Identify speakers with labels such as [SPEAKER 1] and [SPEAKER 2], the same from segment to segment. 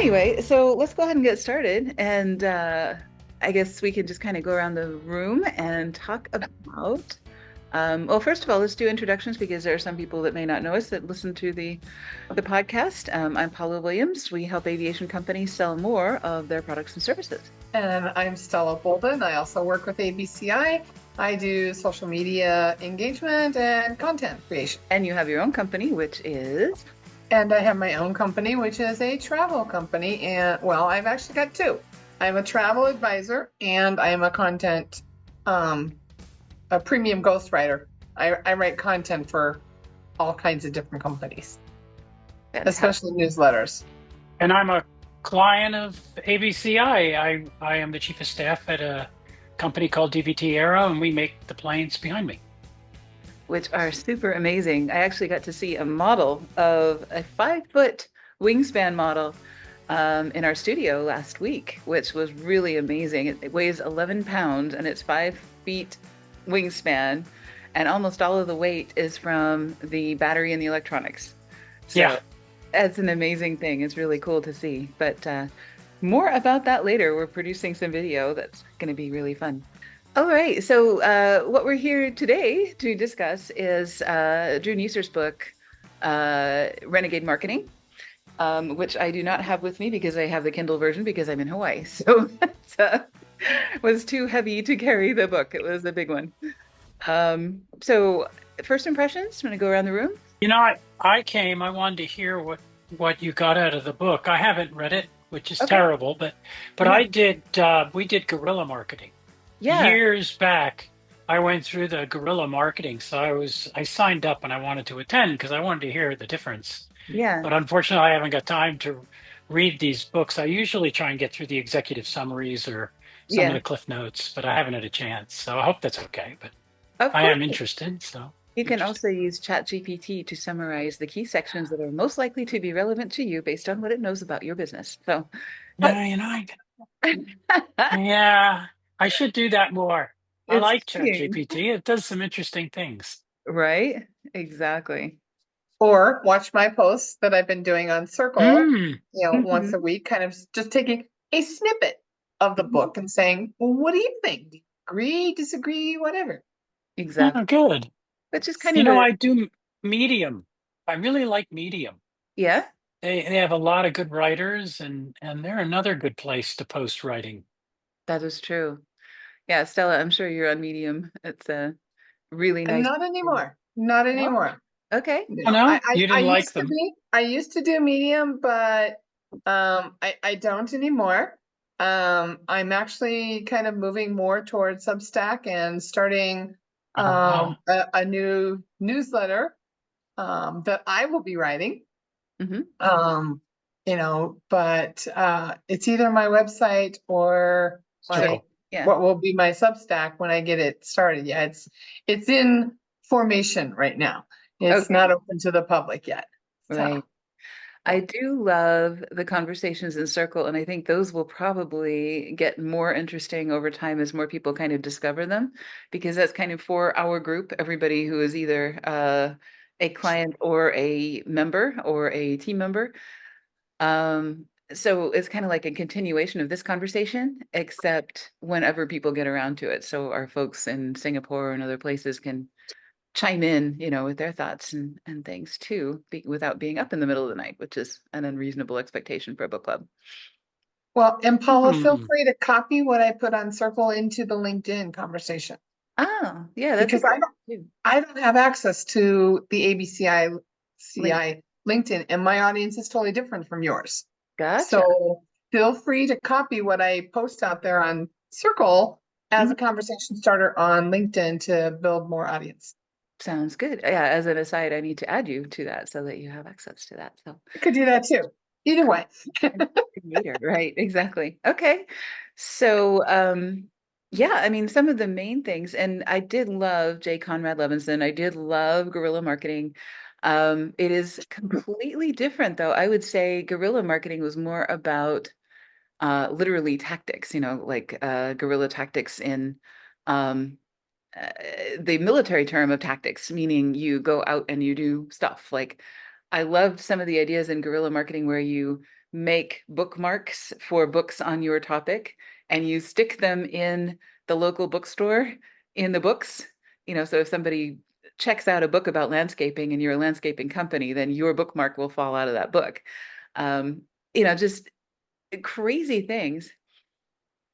[SPEAKER 1] Anyway, so let's go ahead and get started. And I guess we can just kind of go around the room and talk about. Well, first of all, let's do introductions because there are some people that may not know us that listen to the podcast. I'm Paula Williams. We help aviation companies sell more of their products and services.
[SPEAKER 2] And I'm Stella Bouldin. I also work with ABCI. I do social media engagement and content creation.
[SPEAKER 1] And you have your own company, which is?
[SPEAKER 2] And I have my own company, which is a travel company. And well, I've actually got two. I'm a travel advisor and I am a content, a premium ghostwriter. I write content for all kinds of different companies, especially newsletters.
[SPEAKER 3] And I'm a client of ABCI. I am the chief of staff at a company called DVT Aero, and we make the planes behind me.
[SPEAKER 1] Which are super amazing. I actually got to see a model of a 5-foot wingspan model in our studio last week, which was really amazing. It weighs 11 pounds and it's 5 feet wingspan, and almost all of the weight is from the battery and the electronics. So
[SPEAKER 3] yeah,
[SPEAKER 1] that's an amazing thing. It's really cool to see. But more about that later. We're producing some video that's going to be really fun. All right, so what we're here today to discuss is Drew Neisser's book, Renegade Marketing, which I do not have with me because I have the Kindle version because I'm in Hawaii. So it was too heavy to carry the book. It was a big one. So first impressions, I'm going to go around the room.
[SPEAKER 3] You know, I wanted to hear what you got out of the book. I haven't read it, which is terrible, but yeah. We did guerrilla marketing.
[SPEAKER 1] Yeah.
[SPEAKER 3] Years back, I went through the guerrilla marketing. So I signed up and I wanted to attend because I wanted to hear the difference.
[SPEAKER 1] Yeah.
[SPEAKER 3] But unfortunately, I haven't got time to read these books. I usually try and get through the executive summaries or some of the cliff notes, but I haven't had a chance. So I hope that's okay. But I am interested. So
[SPEAKER 1] you can also use ChatGPT to summarize the key sections that are most likely to be relevant to you based on what it knows about your business. So,
[SPEAKER 3] yeah, yeah. I should do that more. I like ChatGPT. It does some interesting things.
[SPEAKER 1] Right? Exactly.
[SPEAKER 2] Or watch my posts that I've been doing on Circle, once a week, kind of just taking a snippet of the book and saying, well, what do you think? Do you agree, disagree, whatever?
[SPEAKER 1] Exactly.
[SPEAKER 3] Oh, good.
[SPEAKER 1] Which is kind
[SPEAKER 3] of, I do Medium. I really like Medium.
[SPEAKER 1] Yeah.
[SPEAKER 3] They have a lot of good writers and they're another good place to post writing.
[SPEAKER 1] That is true. Yeah, Stella, I'm sure you're on Medium. It's a really nice.
[SPEAKER 2] Not anymore. Not anymore.
[SPEAKER 1] Okay.
[SPEAKER 3] No, you didn't like them.
[SPEAKER 2] I used to do Medium, but I don't anymore. I'm actually kind of moving more towards Substack and starting a new newsletter that I will be writing. But it's either my website or what will be my Substack when I get it started. Yeah, it's in formation right now. It's not open to the public yet.
[SPEAKER 1] Right. I do love the conversations in Circle, and I think those will probably get more interesting over time as more people kind of discover them, because that's kind of for our group, everybody who is either a client or a member or a team member. So it's kind of like a continuation of this conversation, except whenever people get around to it. So our folks in Singapore and other places can chime in, with their thoughts and things too, without being up in the middle of the night, which is an unreasonable expectation for a book club.
[SPEAKER 2] Well, and Paula, feel free to copy what I put on Circle into the LinkedIn conversation.
[SPEAKER 1] Oh, yeah, that's
[SPEAKER 2] because I don't have access to the ABCI LinkedIn, and my audience is totally different from yours.
[SPEAKER 1] Gotcha.
[SPEAKER 2] So feel free to copy what I post out there on Circle as a conversation starter on LinkedIn to build more audience.
[SPEAKER 1] Sounds good. Yeah, as an aside, I need to add you to that so that you have access to that. So
[SPEAKER 2] you could do that too. Either way.
[SPEAKER 1] Right, exactly. Okay. So yeah, I mean, some of the main things, and I did love Conrad Levinson. I did love guerrilla marketing. It is completely different though. I would say guerrilla marketing was more about literally tactics, like guerrilla tactics in the military term of tactics, meaning you go out and you do stuff. Like I loved some of the ideas in guerrilla marketing where you make bookmarks for books on your topic, and you stick them in the local bookstore in the books. So if somebody checks out a book about landscaping and you're a landscaping company, then your bookmark will fall out of that book. Just crazy things.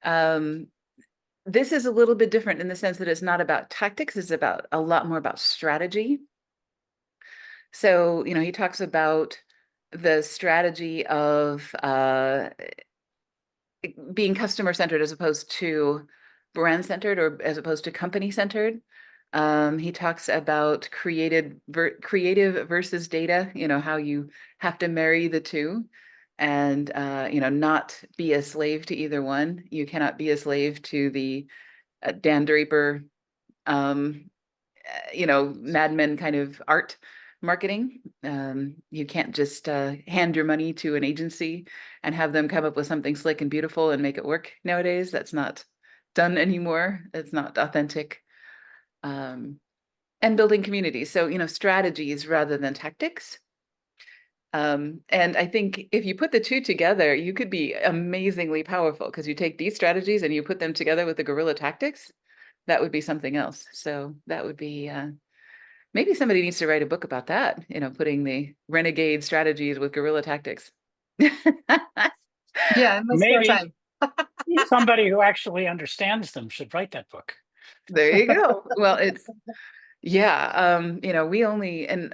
[SPEAKER 1] This is a little bit different in the sense that it's not about tactics, it's about a lot more about strategy. So, he talks about the strategy of being customer centered as opposed to brand centered, or as opposed to company centered. He talks about creative versus data, how you have to marry the two, and not be a slave to either one. You cannot be a slave to the Dan Draper, Mad Men kind of art marketing. You can't just hand your money to an agency and have them come up with something slick and beautiful and make it work nowadays. That's not done anymore. It's not authentic. And building communities. So, strategies rather than tactics. And I think if you put the two together, you could be amazingly powerful, because you take these strategies and you put them together with the guerrilla tactics. That would be something else. So that would be maybe somebody needs to write a book about that, putting the renegade strategies with guerrilla tactics.
[SPEAKER 2] Yeah, in my spare
[SPEAKER 3] Maybe
[SPEAKER 2] time.
[SPEAKER 3] somebody who actually understands them should write that book.
[SPEAKER 1] There you go. Well, we only, and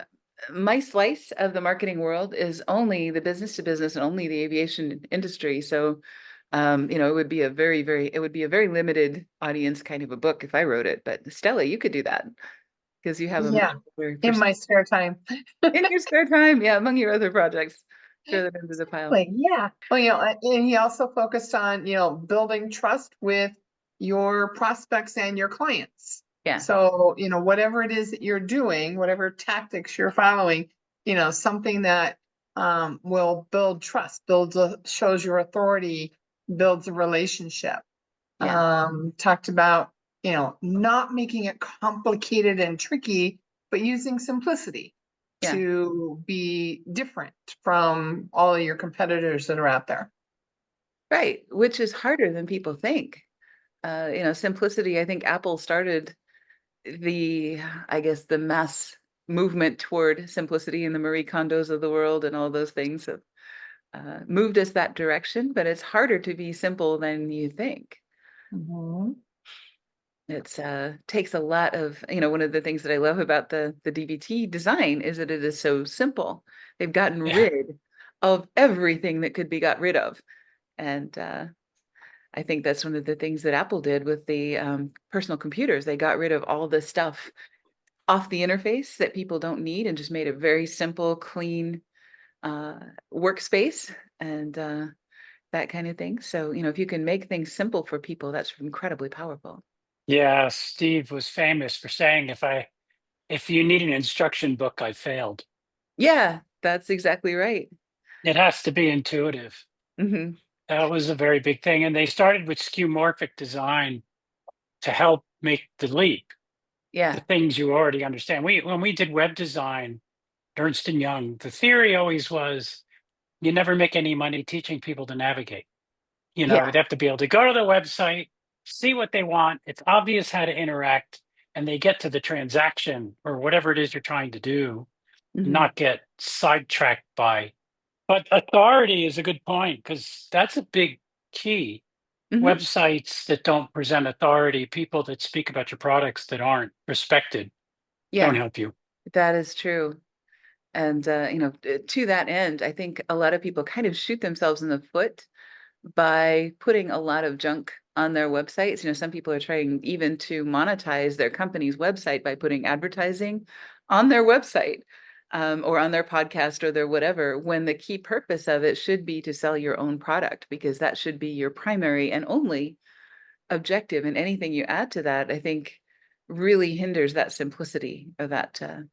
[SPEAKER 1] my slice of the marketing world is only the business to business and only the aviation industry. So, it would be a very limited audience kind of a book if I wrote it. But Stella, you could do that, because you have a much better
[SPEAKER 2] in my spare time.
[SPEAKER 1] in your spare time. Yeah, among your other projects, throw them into the pile.
[SPEAKER 2] Yeah. Well, and he also focused on, building trust with your prospects and your clients.
[SPEAKER 1] Yeah.
[SPEAKER 2] So, whatever it is that you're doing, whatever tactics you're following, something that will build trust, shows your authority, builds a relationship.
[SPEAKER 1] Yeah.
[SPEAKER 2] Talked about, not making it complicated and tricky, but using simplicity to be different from all of your competitors that are out there.
[SPEAKER 1] Right, which is harder than people think. Simplicity. I think Apple started the mass movement toward simplicity, and the Marie Kondos of the world and all those things have moved us that direction, but it's harder to be simple than you think.
[SPEAKER 2] Mm-hmm.
[SPEAKER 1] It's takes a lot of, one of the things that I love about the DVT design is that it is so simple. They've gotten rid of everything that could be got rid of. And I think that's one of the things that Apple did with the personal computers. They got rid of all the stuff off the interface that people don't need and just made a very simple, clean workspace and that kind of thing. So, if you can make things simple for people, that's incredibly powerful.
[SPEAKER 3] Yeah, Steve was famous for saying, if you need an instruction book, I failed.
[SPEAKER 1] Yeah, that's exactly right.
[SPEAKER 3] It has to be intuitive.
[SPEAKER 1] Mm-hmm.
[SPEAKER 3] That was a very big thing. And they started with skeuomorphic design to help make the leap, the
[SPEAKER 1] Yeah.
[SPEAKER 3] things you already understand. When we did web design, Ernst & Young, the theory always was you never make any money teaching people to navigate. They
[SPEAKER 1] Yeah.
[SPEAKER 3] have to be able to go to the website, see what they want. It's obvious how to interact, and they get to the transaction or whatever it is you're trying to do,
[SPEAKER 1] Mm-hmm.
[SPEAKER 3] not get sidetracked by. But authority is a good point, because that's a big key.
[SPEAKER 1] Mm-hmm.
[SPEAKER 3] Websites that don't present authority, people that speak about your products that aren't respected, don't help you.
[SPEAKER 1] That is true. And, to that end, I think a lot of people kind of shoot themselves in the foot by putting a lot of junk on their websites. Some people are trying even to monetize their company's website by putting advertising on their website, or on their podcast or their whatever, when the key purpose of it should be to sell your own product, because that should be your primary and only objective. And anything you add to that, I think, really hinders that simplicity, or that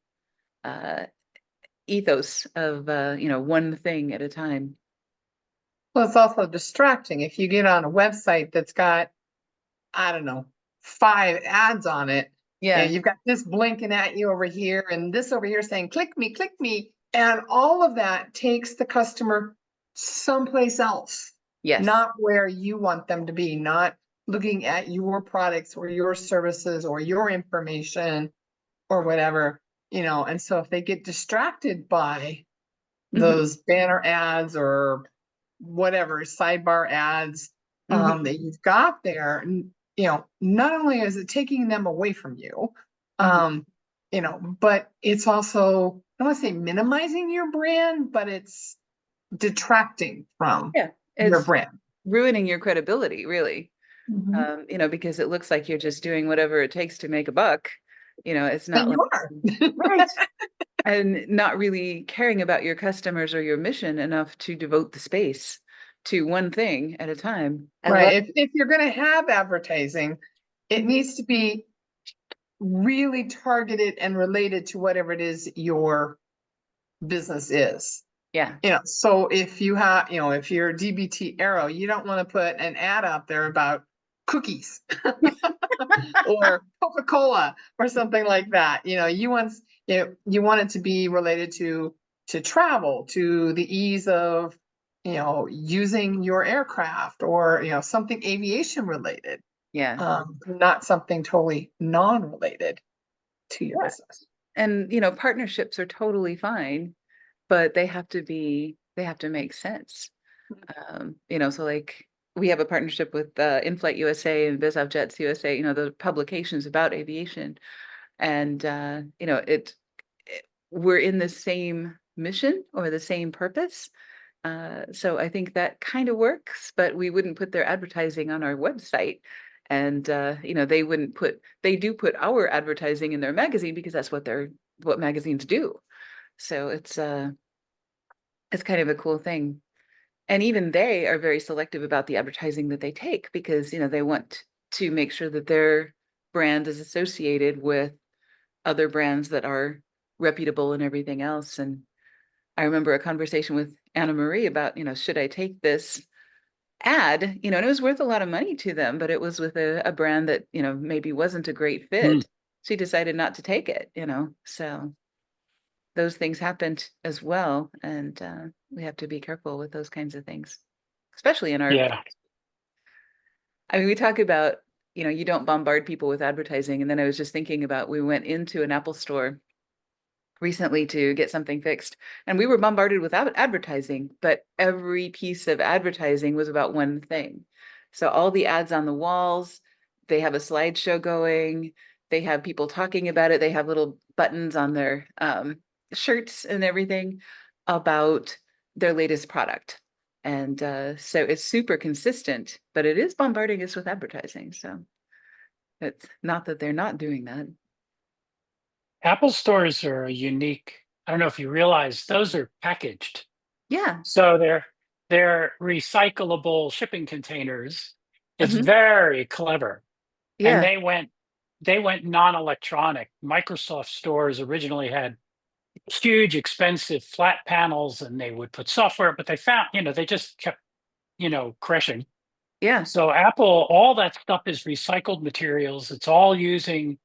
[SPEAKER 1] ethos of one thing at a time.
[SPEAKER 2] Well, it's also distracting if you get on a website that's got, I don't know, 5 ads on it.
[SPEAKER 1] Yeah.
[SPEAKER 2] And you've got this blinking at you over here and this over here saying, click me, and all of that takes the customer someplace else,
[SPEAKER 1] Yes.
[SPEAKER 2] not where you want them to be, not looking at your products or your services or your information or whatever, and so if they get distracted by
[SPEAKER 1] Hmm.
[SPEAKER 2] those banner ads or whatever sidebar ads
[SPEAKER 1] Hmm.
[SPEAKER 2] that you've got there, not only is it taking them away from you,
[SPEAKER 1] Hmm.
[SPEAKER 2] um, but it's also, I don't want to say minimizing your brand, but it's detracting from
[SPEAKER 1] Yeah.
[SPEAKER 2] your
[SPEAKER 1] It's
[SPEAKER 2] brand.
[SPEAKER 1] ruining your credibility, really.
[SPEAKER 2] Mhm.
[SPEAKER 1] Because it looks like you're just doing whatever it takes to make a buck. It's not
[SPEAKER 2] And
[SPEAKER 1] like,
[SPEAKER 2] you are.
[SPEAKER 1] right. And not really caring about your customers or your mission enough to devote the space to one thing at a time. I love.
[SPEAKER 2] Right. If you're going to have advertising, it
[SPEAKER 1] Mhm.
[SPEAKER 2] needs to be really targeted and related to whatever it is your business is.
[SPEAKER 1] Yeah.
[SPEAKER 2] So if you have, if you're DBT Arrow, you don't want to put an ad out there about cookies or Coca Cola or something like that. You want it to be related to travel, to the ease of using your aircraft, or something aviation related,
[SPEAKER 1] Yeah.
[SPEAKER 2] not something totally non-related to your
[SPEAKER 1] Yeah.
[SPEAKER 2] business.
[SPEAKER 1] And, partnerships are totally fine, but they have to make sense. So like we have a partnership with InFlight USA and BizAvJets USA, the publications about aviation. And, we're in the same mission or the same purpose. So I think that kind of works, but we wouldn't put their advertising on our website. And, they do put our advertising in their magazine because that's what magazines do. So it's kind of a cool thing. And even they are very selective about the advertising that they take because, they want to make sure that their brand is associated with other brands that are reputable and everything else. And I remember a conversation with Anna Marie about, should I take this ad, and it was worth a lot of money to them, but it was with a brand that, maybe wasn't a great
[SPEAKER 3] Hmm.
[SPEAKER 1] fit. She decided not to take it. So those things happened as well. And we have to be careful with those kinds of things, especially in our,
[SPEAKER 3] Yeah.
[SPEAKER 1] I mean, we talk about, you don't bombard people with advertising. And then I was just thinking about, we went into an Apple store recently to get something fixed, and we were bombarded with advertising, but every piece of advertising was about one thing. So all the ads on the walls, they have a slideshow going, they have people talking about it, they have little buttons on their shirts and everything about their latest product. And so it's super consistent, but it is bombarding us with advertising. So it's not that they're not doing that.
[SPEAKER 3] Apple stores are a unique. I don't know if you realize those are packaged.
[SPEAKER 1] Yeah.
[SPEAKER 3] So they're recyclable shipping containers. It's
[SPEAKER 1] Hmm.
[SPEAKER 3] very clever. And
[SPEAKER 1] Yeah.
[SPEAKER 3] they went non-electronic. Microsoft stores originally had huge, expensive flat panels, and they would put software, but they found, they just kept, crashing.
[SPEAKER 1] Yeah.
[SPEAKER 3] So Apple, all that stuff is recycled materials. It's all using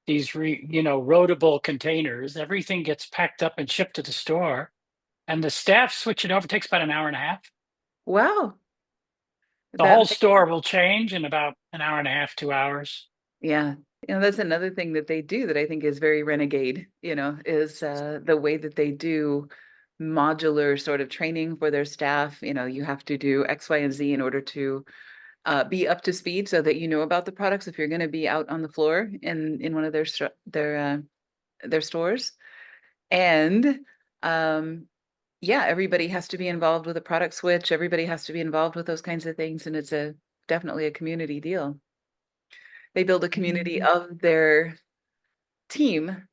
[SPEAKER 3] these roadable containers. Everything gets packed up and shipped to the store, and the staff switch it over. It takes about an hour and a half.
[SPEAKER 1] Wow.
[SPEAKER 3] The
[SPEAKER 1] That
[SPEAKER 3] whole
[SPEAKER 1] makes,
[SPEAKER 3] store will change in about an hour and a half, 2 hours.
[SPEAKER 1] yeah. That's another thing that they do that I think is very renegade, is the way that they do modular sort of training for their staff. You have to do X, Y, and Z in order to be up to speed so that you know about the products if you're going to be out on the floor in one of their stores. And um, yeah, everybody has to be involved with a product switch. Everybody has to be involved with those kinds of things, and it's a definitely a community deal. They build a community
[SPEAKER 2] Mhm.
[SPEAKER 1] of their team,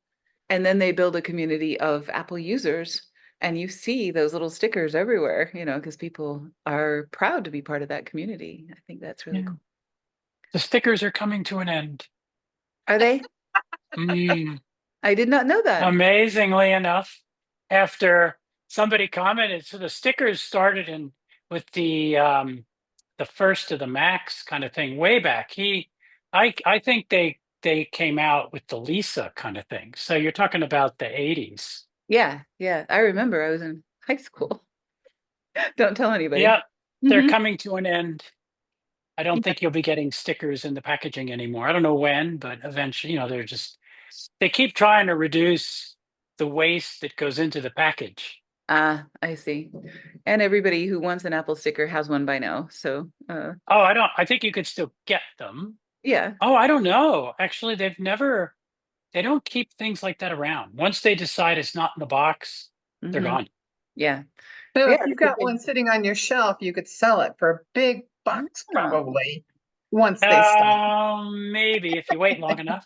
[SPEAKER 1] and then they build a community of Apple users. And you see those little stickers everywhere, because people are proud to be part of that community. I think that's really
[SPEAKER 3] Yeah.
[SPEAKER 1] cool.
[SPEAKER 3] The stickers are coming to an end.
[SPEAKER 1] Are they?
[SPEAKER 3] Mm.
[SPEAKER 1] I did not know that.
[SPEAKER 3] Amazingly enough, after somebody commented, so the stickers started in with the first of the Macs kind of thing way back. I think they came out with the Lisa kind of thing. So you're talking about the 80s.
[SPEAKER 1] Yeah, yeah. I remember I was in high school. Don't tell anybody.
[SPEAKER 3] Yeah, they're
[SPEAKER 1] Hmm.
[SPEAKER 3] coming to an end. I don't
[SPEAKER 1] Yeah.
[SPEAKER 3] think you'll be getting stickers in the packaging anymore. I don't know when, but eventually, they keep trying to reduce the waste that goes into the package.
[SPEAKER 1] Ah, I see. And everybody who wants an Apple sticker has one by now. So,
[SPEAKER 3] Oh, I think you could still get them.
[SPEAKER 1] yeah.
[SPEAKER 3] Oh, I don't know. Actually, they don't keep things like that around. Once they decide it's not in the box, they're
[SPEAKER 1] Hmm.
[SPEAKER 3] gone.
[SPEAKER 1] Yeah.
[SPEAKER 2] So
[SPEAKER 1] Yeah.
[SPEAKER 2] if you've
[SPEAKER 1] Because
[SPEAKER 2] got one sitting on your shelf, you could sell it for a big bucks
[SPEAKER 1] oh,
[SPEAKER 2] probably once they stop.
[SPEAKER 3] Maybe if you wait long enough.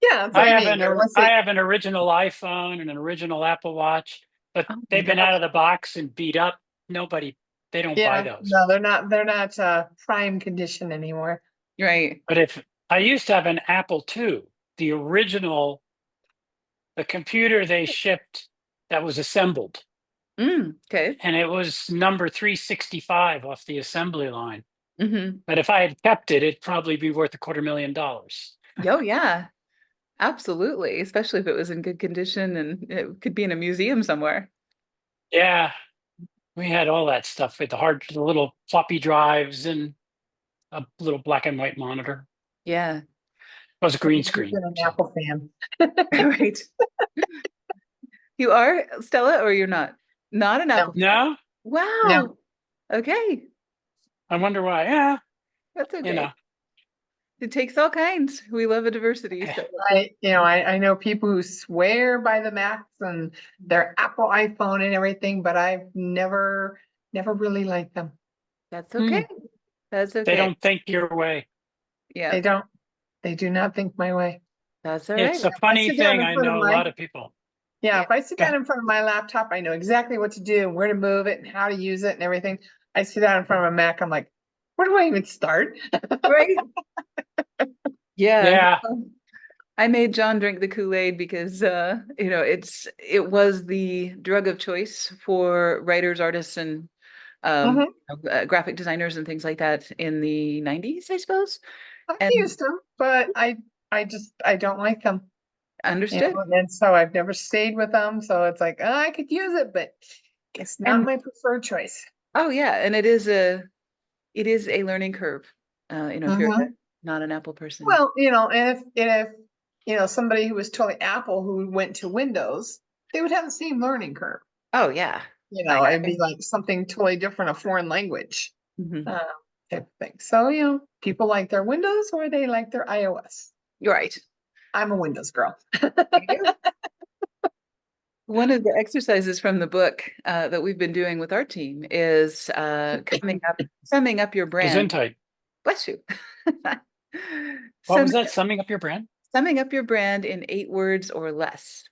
[SPEAKER 2] Yeah, that's what I mean. Once
[SPEAKER 3] I
[SPEAKER 2] they,
[SPEAKER 3] have an original iPhone and an original Apple Watch, but
[SPEAKER 1] oh my
[SPEAKER 3] they've been
[SPEAKER 1] God.
[SPEAKER 3] out of the box and beat up. Nobody, they don't buy
[SPEAKER 2] yeah,
[SPEAKER 3] those.
[SPEAKER 2] no, they're not prime condition anymore.
[SPEAKER 1] Right.
[SPEAKER 3] But if I used to have an Apple II, the original, the computer they shipped that was assembled,
[SPEAKER 1] Okay.
[SPEAKER 3] and it was number 365 off the assembly line.
[SPEAKER 1] Hmm.
[SPEAKER 3] But if I had kept it, it'd probably be worth $250,000.
[SPEAKER 1] Oh, yeah. Absolutely. Especially if it was in good condition and it could be in a museum somewhere.
[SPEAKER 3] Yeah, we had all that stuff with the little floppy drives and a little black and white monitor.
[SPEAKER 1] Yeah.
[SPEAKER 3] It was a
[SPEAKER 2] I've
[SPEAKER 3] green
[SPEAKER 2] never
[SPEAKER 3] screen.
[SPEAKER 2] been an
[SPEAKER 3] So
[SPEAKER 2] Apple fan.
[SPEAKER 1] Right. You are, Stella, or you're not? Not an
[SPEAKER 2] No,
[SPEAKER 1] Apple.
[SPEAKER 3] no,
[SPEAKER 2] no.
[SPEAKER 1] Wow. Okay.
[SPEAKER 3] I wonder why. Yeah,
[SPEAKER 1] That's
[SPEAKER 3] you
[SPEAKER 1] okay.
[SPEAKER 3] know.
[SPEAKER 1] It takes all kinds. We love a diversity. So,
[SPEAKER 2] I know people who swear by the Macs and their Apple iPhone and everything, but I've never really liked them.
[SPEAKER 1] that's
[SPEAKER 3] Hmm,
[SPEAKER 1] okay. That's
[SPEAKER 3] they
[SPEAKER 1] okay.
[SPEAKER 3] don't think your way.
[SPEAKER 1] Yeah.
[SPEAKER 2] They don't. They do not think my way.
[SPEAKER 1] That's all right.
[SPEAKER 3] It's a
[SPEAKER 2] If I
[SPEAKER 3] funny
[SPEAKER 2] sit down
[SPEAKER 3] thing.
[SPEAKER 2] in
[SPEAKER 3] I
[SPEAKER 2] front of
[SPEAKER 3] know a
[SPEAKER 2] my
[SPEAKER 3] lot of people.
[SPEAKER 2] Yeah,
[SPEAKER 1] Yeah.
[SPEAKER 2] if I sit down in front of my laptop, I know exactly what to do and where to move it and how to use it and everything. I sit down in front of a Mac, I'm like, where do I even start?
[SPEAKER 1] Right. Yeah.
[SPEAKER 3] Yeah,
[SPEAKER 1] I made John drink the Kool-Aid because it was the drug of choice for writers, artists, and
[SPEAKER 2] Mhm.
[SPEAKER 1] graphic designers and things like that in the 90s, I suppose.
[SPEAKER 2] I've
[SPEAKER 1] And
[SPEAKER 2] used them, but I don't like them.
[SPEAKER 1] understood.
[SPEAKER 2] And so I've never stayed with them. So it's like, oh, I could use it, but it's not
[SPEAKER 1] And
[SPEAKER 2] my preferred choice.
[SPEAKER 1] oh yeah, and it is a learning curve. If you're
[SPEAKER 2] Hmm.
[SPEAKER 1] not an Apple person.
[SPEAKER 2] Well, and if somebody who was totally Apple who went to Windows, they would have the same learning curve.
[SPEAKER 1] Oh yeah.
[SPEAKER 2] It'd be like something totally different, a foreign language
[SPEAKER 1] Mhm.
[SPEAKER 2] uh, type of thing. So, people like their Windows or they like their iOS.
[SPEAKER 1] You're right.
[SPEAKER 2] I'm a Windows girl.
[SPEAKER 1] There you go. One of the exercises from the book that we've been doing with our team is summing up your brand.
[SPEAKER 3] gesundheit.
[SPEAKER 1] Bless you.
[SPEAKER 3] What
[SPEAKER 1] Summing,
[SPEAKER 3] was that? Summing up your brand?
[SPEAKER 1] summing up your brand in 8 words or less.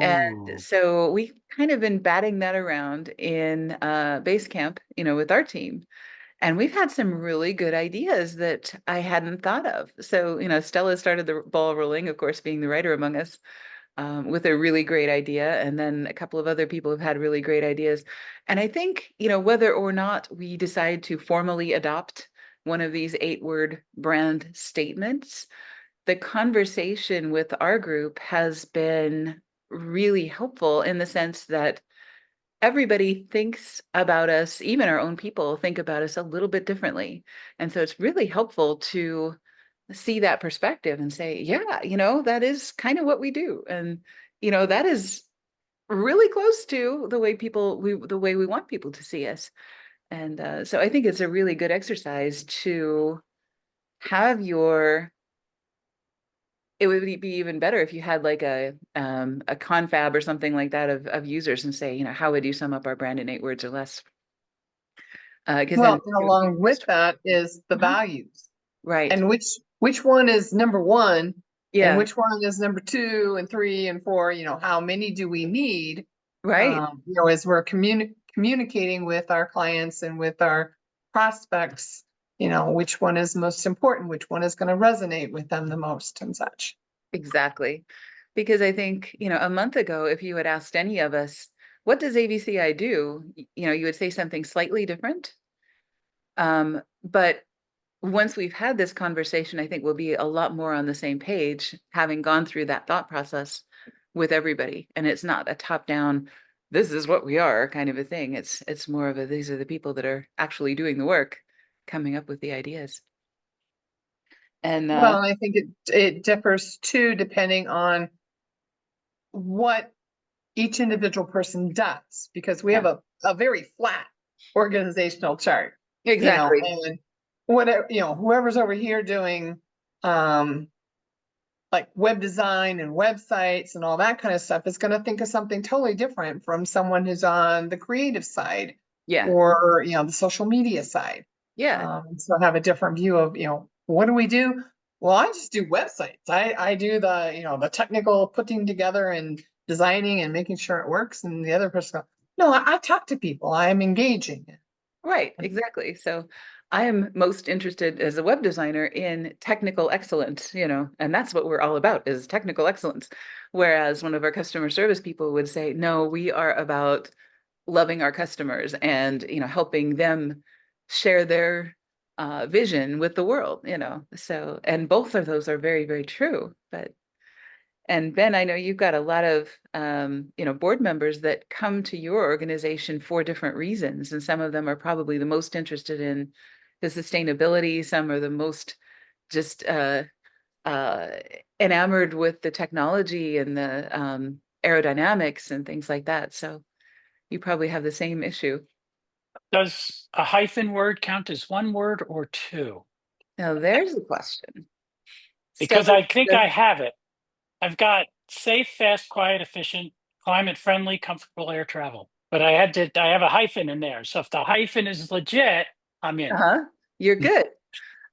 [SPEAKER 1] And
[SPEAKER 3] Ooh.
[SPEAKER 1] so we kind of been batting that around in base camp, with our team. And we've had some really good ideas that I hadn't thought of. So, Stella started the ball rolling, of course, being the writer among us, with a really great idea. And then a couple of other people have had really great ideas. And I think, whether or not we decide to formally adopt one of these 8-word brand statements, the conversation with our group has been really helpful in the sense that everybody thinks about us, even our own people think about us a little bit differently. And so it's really helpful to see that perspective and say, yeah, that is kind of what we do. And, that is really close to the way we want people to see us. And so I think it's a really good exercise to have it would be even better if you had like a confab or something like that of users and say, how would you sum up our brand in 8 words or less? Because then
[SPEAKER 2] Well, and along with that is the
[SPEAKER 1] Mhm.
[SPEAKER 2] values
[SPEAKER 1] Right.
[SPEAKER 2] and which one is number one and
[SPEAKER 1] Yeah.
[SPEAKER 2] which one is number two and three and four. How many do we need?
[SPEAKER 1] Right.
[SPEAKER 2] As we're communicating with our clients and with our prospects, which one is most important, which one is going to resonate with them the most and such.
[SPEAKER 1] Exactly. Because I think, a month ago, if you had asked any of us, what does AVCI do? You would say something slightly different. But once we've had this conversation, I think we'll be a lot more on the same page, having gone through that thought process with everybody. And it's not a top down, this is what we are kind of a thing. It's more of a these are the people that are actually doing the work, coming up with the ideas. And
[SPEAKER 2] Well, I think it differs too, depending on what each individual person does, because we
[SPEAKER 1] yeah,
[SPEAKER 2] have a very flat organizational chart,
[SPEAKER 1] exactly.
[SPEAKER 2] and whatever, whoever's over here doing um like web design and websites and all that kind of stuff is going to think of something totally different from someone who's on the creative side
[SPEAKER 1] Yeah.
[SPEAKER 2] or the social media side.
[SPEAKER 1] Yeah.
[SPEAKER 2] So have a different view of what do we do. Well, I just do websites. I do the technical putting together and designing and making sure it works, and the other person goes, no, I talk to people, I'm engaging.
[SPEAKER 1] Right, exactly. So I am most interested as a web designer in technical excellence, and that's what we're all about is technical excellence. Whereas one of our customer service people would say, no, we are about loving our customers and, helping them share their vision with the world. So, and both of those are very, very true. And Ben, I know you've got a lot of board members that come to your organization for different reasons, and some of them are probably the most interested in the sustainability. Some are the most just uh, enamored with the technology and the aerodynamics and things like that. So you probably have the same issue.
[SPEAKER 3] Does a hyphen word count as one word or two?
[SPEAKER 1] Now there's a question.
[SPEAKER 3] Because
[SPEAKER 1] Stella,
[SPEAKER 3] I think I have it. I've got safe, fast, quiet, efficient, climate friendly, comfortable air travel. But I have a hyphen in there. So if the hyphen is legit, I'm in.
[SPEAKER 1] uh-huh, you're good.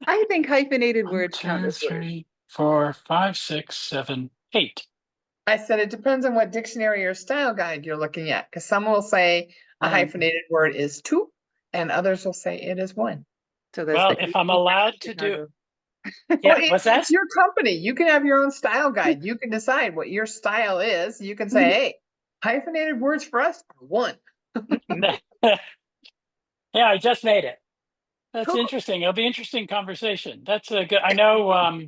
[SPEAKER 1] I think hyphenated
[SPEAKER 3] One,
[SPEAKER 1] words count
[SPEAKER 3] two,
[SPEAKER 1] as words.
[SPEAKER 3] three, four, five, six, seven, eight.
[SPEAKER 2] I said it depends on what dictionary or style guide you're looking at, because some will say a
[SPEAKER 1] Um,
[SPEAKER 2] hyphenated word is two, and others will say it is one.
[SPEAKER 1] so that's
[SPEAKER 3] Well,
[SPEAKER 1] the
[SPEAKER 3] if I'm
[SPEAKER 1] AC
[SPEAKER 3] allowed to do,
[SPEAKER 1] Chicago.
[SPEAKER 2] Well,
[SPEAKER 3] yeah, what's
[SPEAKER 2] it's
[SPEAKER 3] that?
[SPEAKER 2] your company. You can have your own style guide. You can decide what your style is. You can say, hey, hyphenated words for us are one.
[SPEAKER 3] Yeah, I just made it. That's
[SPEAKER 1] Cool.
[SPEAKER 3] interesting. It'll be interesting conversation. That's a good. I know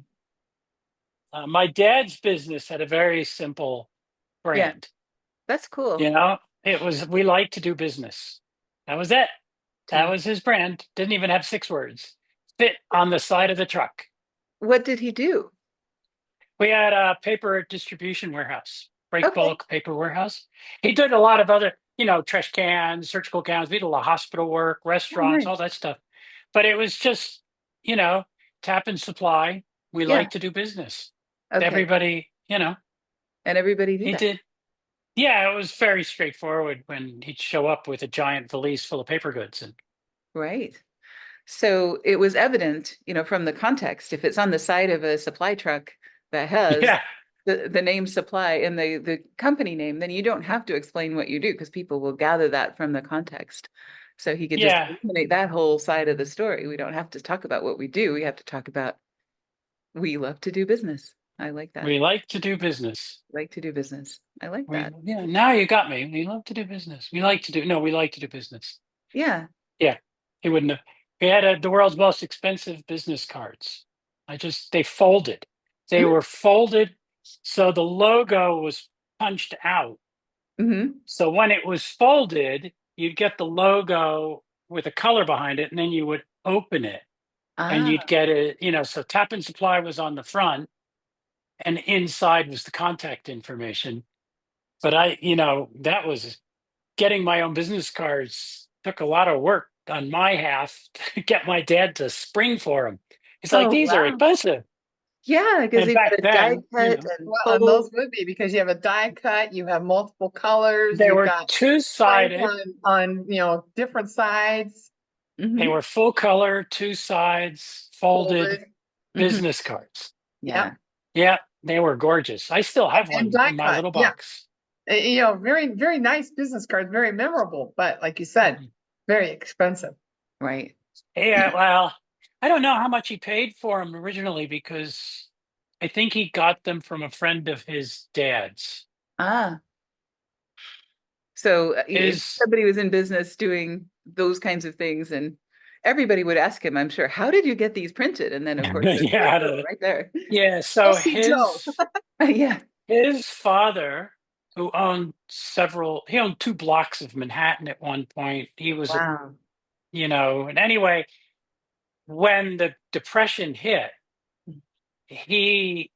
[SPEAKER 3] my dad's business had a very simple
[SPEAKER 1] Yeah,
[SPEAKER 3] brand.
[SPEAKER 1] that's cool.
[SPEAKER 3] It was we like to do business. That was it. That
[SPEAKER 1] To
[SPEAKER 3] was his brand. Didn't even have 6 words. Fit on the side of the truck.
[SPEAKER 1] what did he do?
[SPEAKER 3] We had a paper distribution warehouse, break
[SPEAKER 1] Okay.
[SPEAKER 3] bulk paper warehouse. He did a lot of other, trash cans, surgical gowns. We did a lot of hospital work,
[SPEAKER 1] Oh,
[SPEAKER 3] restaurants, all
[SPEAKER 1] nice.
[SPEAKER 3] that stuff. But it was just, you know, tap and supply. We
[SPEAKER 1] Yeah.
[SPEAKER 3] like to do business.
[SPEAKER 1] Okay.
[SPEAKER 3] Everybody,
[SPEAKER 1] And everybody do
[SPEAKER 3] he
[SPEAKER 1] that.
[SPEAKER 3] did. Yeah, it was very straightforward when he'd show up with a giant valise full of paper goods. And
[SPEAKER 1] Right. So it was evident, from the context, if it's on the side of a supply truck that has
[SPEAKER 3] yeah,
[SPEAKER 1] the name supply and the company name, then you don't have to explain what you do because people will gather that from the context. So he could just
[SPEAKER 3] yeah,
[SPEAKER 1] eliminate that whole side of the story. We don't have to talk about what we do. We have to talk about we love to do business. I like that.
[SPEAKER 3] we like to do business.
[SPEAKER 1] Like to do business. I like
[SPEAKER 3] We,
[SPEAKER 1] that.
[SPEAKER 3] yeah, now you got me. We love to do business. We like to do business.
[SPEAKER 1] Yeah.
[SPEAKER 3] Yeah, he wouldn't have. He had the world's most expensive business cards. They folded. They
[SPEAKER 1] Mm-hmm.
[SPEAKER 3] were folded, so the logo was punched out.
[SPEAKER 1] Mm-hmm.
[SPEAKER 3] So when it was folded, you'd get the logo with a color behind it, and then you would open it, and you'd
[SPEAKER 1] Ah.
[SPEAKER 3] get it. So Tap and Supply was on the front, and inside was the contact information. But that was getting my own business cards took a lot of work on my half to get my dad to spring for them. He's like,
[SPEAKER 1] Oh,
[SPEAKER 3] these are
[SPEAKER 1] wow.
[SPEAKER 3] expensive.
[SPEAKER 1] Yeah, because
[SPEAKER 3] And
[SPEAKER 1] you got
[SPEAKER 3] back
[SPEAKER 1] a die
[SPEAKER 3] then,
[SPEAKER 1] cut and
[SPEAKER 2] Well, and
[SPEAKER 1] fold.
[SPEAKER 2] those would be because you have a die cut, you have multiple colors,
[SPEAKER 3] they
[SPEAKER 2] you've
[SPEAKER 3] were
[SPEAKER 2] got
[SPEAKER 3] two
[SPEAKER 2] print
[SPEAKER 3] sided.
[SPEAKER 2] on different sides,
[SPEAKER 3] They
[SPEAKER 1] Mm-hmm.
[SPEAKER 3] were full color, two sides, folded
[SPEAKER 2] folded.
[SPEAKER 1] Mm-hmm.
[SPEAKER 3] business cards.
[SPEAKER 2] Yep.
[SPEAKER 1] Yeah.
[SPEAKER 3] Yeah, they were gorgeous. I still have
[SPEAKER 2] And
[SPEAKER 3] one
[SPEAKER 2] die
[SPEAKER 3] in my
[SPEAKER 2] cut.
[SPEAKER 3] little
[SPEAKER 2] Yeah.
[SPEAKER 3] box.
[SPEAKER 2] Very, very nice business cards, very memorable, but like you said,
[SPEAKER 3] Mhm.
[SPEAKER 2] very expensive.
[SPEAKER 1] Right.
[SPEAKER 3] Yeah, well, I don't know how much he paid for them originally because I think he got them from a friend of his dad's.
[SPEAKER 1] Ah. So if
[SPEAKER 3] His
[SPEAKER 1] somebody was in business doing those kinds of things, and everybody would ask him, I'm sure, how did you get these printed? And then, of course, there's the
[SPEAKER 3] yeah,
[SPEAKER 1] logo right there.
[SPEAKER 3] yeah.
[SPEAKER 2] We'll
[SPEAKER 3] So
[SPEAKER 2] see Joe.
[SPEAKER 3] his
[SPEAKER 1] Yeah.
[SPEAKER 3] his father, who owned he owned 2 blocks of Manhattan at one point. He was a,
[SPEAKER 1] Wow.
[SPEAKER 3] and anyway, when the Depression hit, he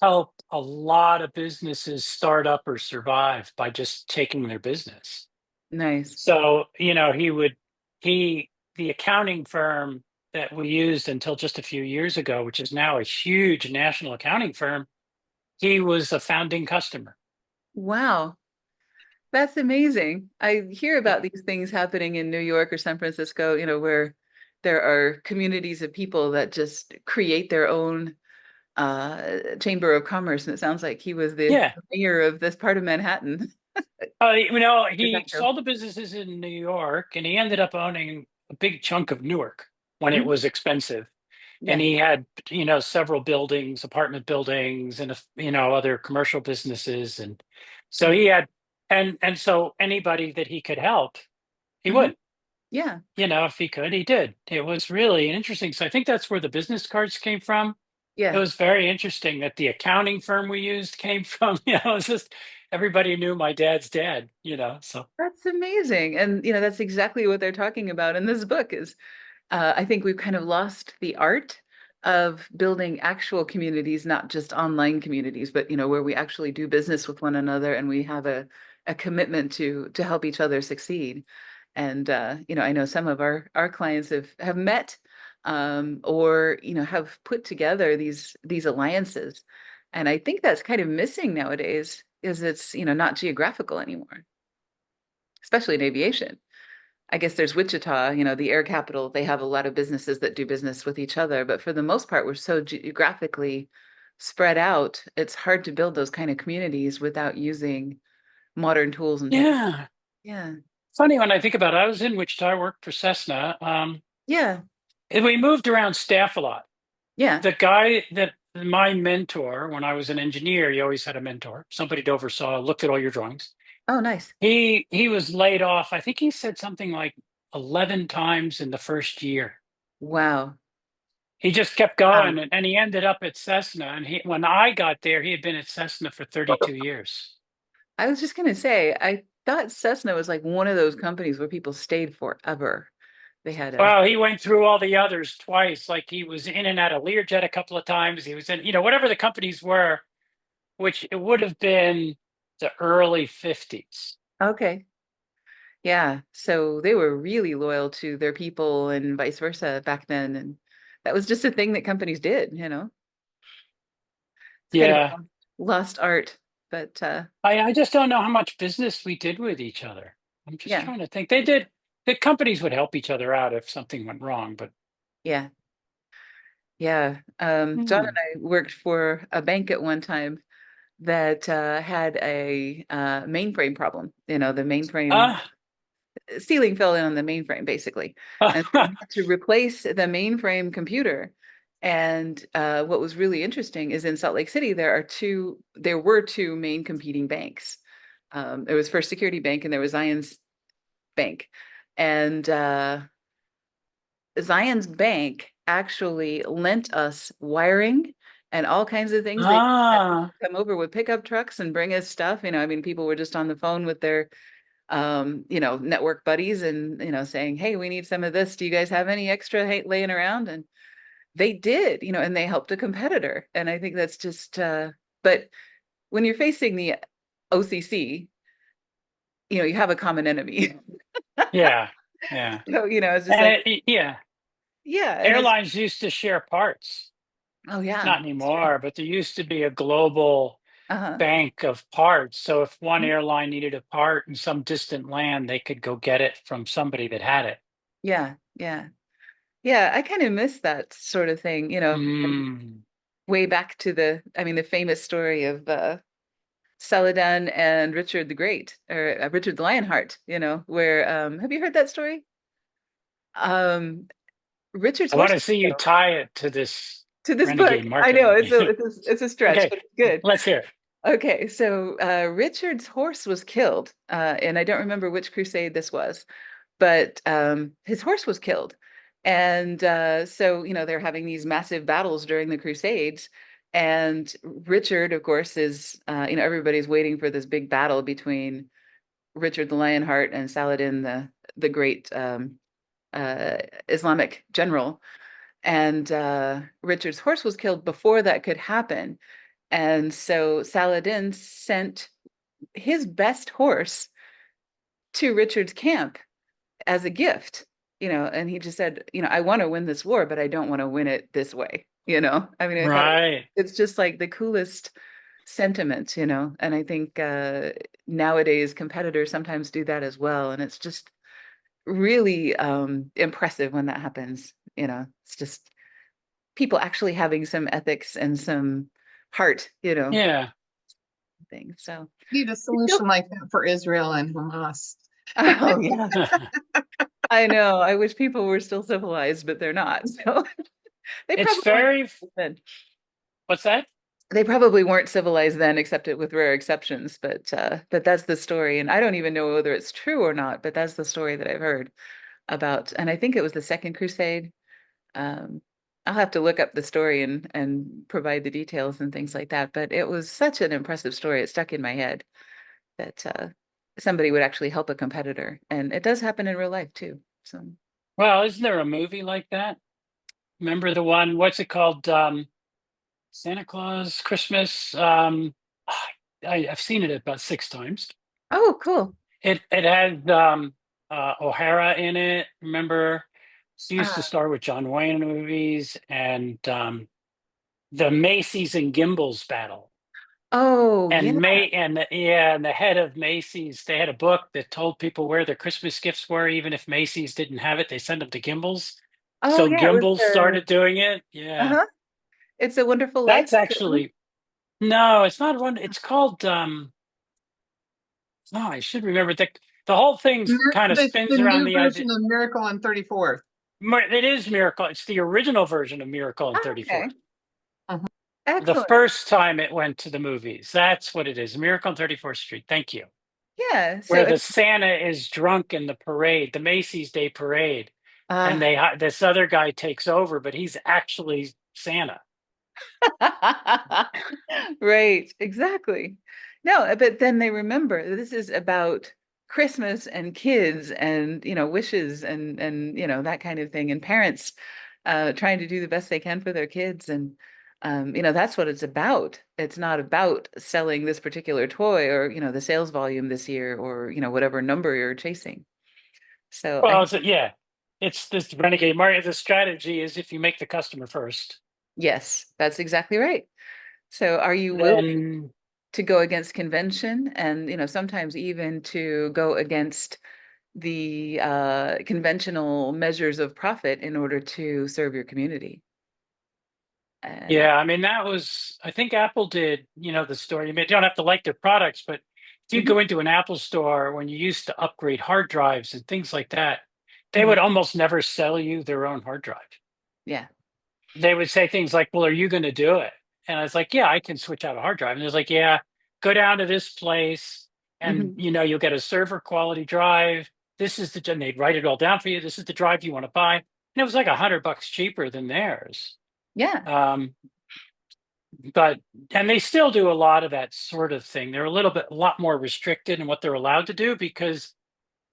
[SPEAKER 3] helped a lot of businesses start up or survive by just taking their business.
[SPEAKER 1] Nice.
[SPEAKER 3] So, he, the accounting firm that we used until just a few years ago, which is now a huge national accounting firm, he was a founding customer.
[SPEAKER 1] Wow. That's amazing. I hear about these things happening in New York or San Francisco, where there are communities of people that just create their own chamber of commerce. And it sounds like he was the
[SPEAKER 3] Yeah.
[SPEAKER 1] mayor of this part of Manhattan. De
[SPEAKER 3] He
[SPEAKER 1] facto.
[SPEAKER 3] sold the businesses in New York and he ended up owning a big chunk of Newark when it
[SPEAKER 1] Mhm.
[SPEAKER 3] was expensive. And
[SPEAKER 1] Yeah.
[SPEAKER 3] he had, several buildings, apartment buildings, and other commercial businesses. And so
[SPEAKER 1] Yeah.
[SPEAKER 3] he had, and so anybody that he could help, he
[SPEAKER 1] Hmm.
[SPEAKER 3] would.
[SPEAKER 1] Yeah.
[SPEAKER 3] If he could, he did. It was really interesting. So I think that's where the business cards came from. It
[SPEAKER 1] Yeah.
[SPEAKER 3] was very interesting that the accounting firm we used came from, it's just everybody knew my dad's dad, so.
[SPEAKER 1] That's amazing. And that's exactly what they're talking about in this book is I think we've kind of lost the art of building actual communities, not just online communities, but where we actually do business with one another and we have a commitment to help each other succeed. And I know some of our clients have met or have put together these alliances. And I think that's kind of missing nowadays, is it's not geographical anymore, especially in aviation. I guess there's Wichita, the air capital. They have a lot of businesses that do business with each other, but for the most part, we're so geographically spread out. It's hard to build those kind of communities without using modern tools and tech.
[SPEAKER 3] Yeah.
[SPEAKER 1] Yeah.
[SPEAKER 3] Funny when I think about it, I was in Wichita, I worked for Cessna.
[SPEAKER 1] Yeah.
[SPEAKER 3] And we moved around staff a lot.
[SPEAKER 1] Yeah.
[SPEAKER 3] The guy that my mentor, when I was an engineer, you always had a mentor, somebody that oversaw, looked at all your drawings.
[SPEAKER 1] Oh, nice.
[SPEAKER 3] He was laid off. I think he said something like 11 times in the first year.
[SPEAKER 1] Wow.
[SPEAKER 3] He just kept
[SPEAKER 1] Wow.
[SPEAKER 3] going, and he ended up at Cessna. And when I got there, he had been at Cessna for 32 years.
[SPEAKER 1] I was just gonna say, I thought Cessna was like one of those companies where people stayed forever. They had a
[SPEAKER 3] Well, he went through all the others twice. Like he was in and out of Learjet a couple of times. He was in, whatever the companies were, which it would have been the early 50s.
[SPEAKER 1] okay. Yeah, so they were really loyal to their people and vice versa back then. And that was just a thing that companies did. It's kind of
[SPEAKER 3] Yeah.
[SPEAKER 1] a lost art, but
[SPEAKER 3] I just don't know how much business we did with each other. I'm just
[SPEAKER 1] yeah,
[SPEAKER 3] trying to think. The companies would help each other out if something went wrong, but
[SPEAKER 1] yeah, yeah. John
[SPEAKER 3] hmm.
[SPEAKER 1] and I worked for a bank at one time that had a mainframe problem. The mainframe
[SPEAKER 3] Ah,
[SPEAKER 1] ceiling fell in on the mainframe basically, and so we had to replace the mainframe computer. And what was really interesting is in Salt Lake City there were two main competing banks. There was First Security Bank and there was Zions Bank, and Zion's Bank actually lent us wiring and all kinds of things. They had people
[SPEAKER 3] ah,
[SPEAKER 1] come over with pickup trucks and bring us stuff. I mean, people were just on the phone with their network buddies and, saying, hey, we need some of this. Do you guys have any extra laying around? And they did, and they helped a competitor. And I think that's just, but when you're facing the OCC, you have a common enemy.
[SPEAKER 3] yeah, yeah.
[SPEAKER 1] So, it's just like,
[SPEAKER 3] Yeah,
[SPEAKER 1] yeah. And it's,
[SPEAKER 3] airlines used to share parts.
[SPEAKER 1] oh, yeah,
[SPEAKER 3] Not
[SPEAKER 1] that's true.
[SPEAKER 3] anymore, but there used to be a global
[SPEAKER 1] Uh-huh.
[SPEAKER 3] bank of parts. So if one airline needed a part in some distant land, they could go get it from somebody that had it.
[SPEAKER 1] Yeah. Yeah. Yeah. I kind of miss that sort of thing,
[SPEAKER 3] Mm.
[SPEAKER 1] way back to the famous story of, Saladin and Richard the Great, or Richard the Lionheart, where have you heard that story? Um, Richard's
[SPEAKER 3] I want
[SPEAKER 1] horse
[SPEAKER 3] to see you tie it
[SPEAKER 1] to this book.
[SPEAKER 3] renegade
[SPEAKER 1] I know
[SPEAKER 3] marketing.
[SPEAKER 1] it's a stretch,
[SPEAKER 3] Okay,
[SPEAKER 1] but it's good.
[SPEAKER 3] let's hear it.
[SPEAKER 1] Okay, so Richard's horse was killed, and I don't remember which crusade this was, but his horse was killed. And so, they're having these massive battles during the Crusades. And Richard, of course, is everybody's waiting for this big battle between Richard the Lionheart and Saladin, the great uh, Islamic general. And Richard's horse was killed before that could happen. And so Saladin sent his best horse to Richard's camp as a gift, and he just said, I want to win this war, but I don't want to win it this way. I mean, I thought
[SPEAKER 3] Right.
[SPEAKER 1] it's just like the coolest sentiment, and I think nowadays competitors sometimes do that as well. And it's just really impressive when that happens. It's just people actually having some ethics and some heart,
[SPEAKER 3] Yeah.
[SPEAKER 1] thing. So,
[SPEAKER 2] Need a solution like that for Israel and Hamas.
[SPEAKER 1] oh yeah, I know. I wish people were still civilized, but they're not. So they
[SPEAKER 3] It's
[SPEAKER 1] probably weren't
[SPEAKER 3] very,
[SPEAKER 1] then.
[SPEAKER 3] what's that?
[SPEAKER 1] They probably weren't civilized then, except with rare exceptions. But that's the story, and I don't even know whether it's true or not. But that's the story that I've heard about, and I think it was the Second Crusade. Um, I'll have to look up the story and provide the details and things like that. But it was such an impressive story; it stuck in my head that somebody would actually help a competitor, and it does happen in real life too. So,
[SPEAKER 3] Well, isn't there a movie like that? Remember the one, what's it called? Santa Claus Christmas. I've seen it about 6 times.
[SPEAKER 1] oh, cool.
[SPEAKER 3] It had O'Hara in it. Remember, she used to
[SPEAKER 1] Uh,
[SPEAKER 3] star with John Wayne movies, and the Macy's and Gimbals battle.
[SPEAKER 1] oh, yeah.
[SPEAKER 3] And and the head of Macy's, they had a book that told people where their Christmas gifts were, even if Macy's didn't have it, they sent them to Gimbals.
[SPEAKER 1] Oh,
[SPEAKER 3] So
[SPEAKER 1] yeah. It was
[SPEAKER 3] Gimbals
[SPEAKER 1] the
[SPEAKER 3] started doing it. Yeah,
[SPEAKER 1] uh-huh. It's a Wonderful Life.
[SPEAKER 3] that's actually no, it's not one. It's called no, I should remember the whole thing's kind of
[SPEAKER 2] It's the
[SPEAKER 3] spins around
[SPEAKER 2] new
[SPEAKER 3] the idea.
[SPEAKER 2] version of Miracle on 34th.
[SPEAKER 3] It is Miracle. It's the original version of Miracle on
[SPEAKER 1] Oh,
[SPEAKER 3] 34th.
[SPEAKER 1] okay.
[SPEAKER 2] Mhm.
[SPEAKER 3] The
[SPEAKER 1] Excellent.
[SPEAKER 3] first time it went to the movies. That's what it is. Miracle on 34th Street. Thank you.
[SPEAKER 1] Yeah.
[SPEAKER 3] Where
[SPEAKER 1] So,
[SPEAKER 3] the Santa is drunk in the parade, the Macy's Day Parade, and
[SPEAKER 1] uh,
[SPEAKER 3] this other guy takes over, but he's actually Santa.
[SPEAKER 1] right, exactly. No, but then they remember this is about Christmas and kids and wishes and that kind of thing, and parents trying to do the best they can for their kids, and that's what it's about. It's not about selling this particular toy or the sales volume this year or whatever number you're chasing. So I
[SPEAKER 3] Well, yeah, it's this renegade market. The strategy is if you make the customer first,
[SPEAKER 1] yes, that's exactly right. So are you willing
[SPEAKER 3] then
[SPEAKER 1] to go against convention and sometimes even to go against the conventional measures of profit in order to serve your community? And
[SPEAKER 3] yeah, I mean, that was, I think Apple did, the story. You don't have to like their products, but if you
[SPEAKER 1] mhm,
[SPEAKER 3] go into an Apple store when you used to upgrade hard drives and things like that, they
[SPEAKER 1] mhm,
[SPEAKER 3] would almost never sell you their own hard drive.
[SPEAKER 1] yeah.
[SPEAKER 3] They would say things like, "Well, are you going to do it?" And I was like, "Yeah, I can switch out a hard drive." And it was like, "Yeah, go down to this place and,
[SPEAKER 1] Mhm,
[SPEAKER 3] you'll get a server quality drive. This is and they'd write it all down for you. This is the drive you want to buy." And it was like $100 cheaper than theirs.
[SPEAKER 1] yeah.
[SPEAKER 3] Um, but and they still do a lot of that sort of thing. They're a lot more restricted in what they're allowed to do, because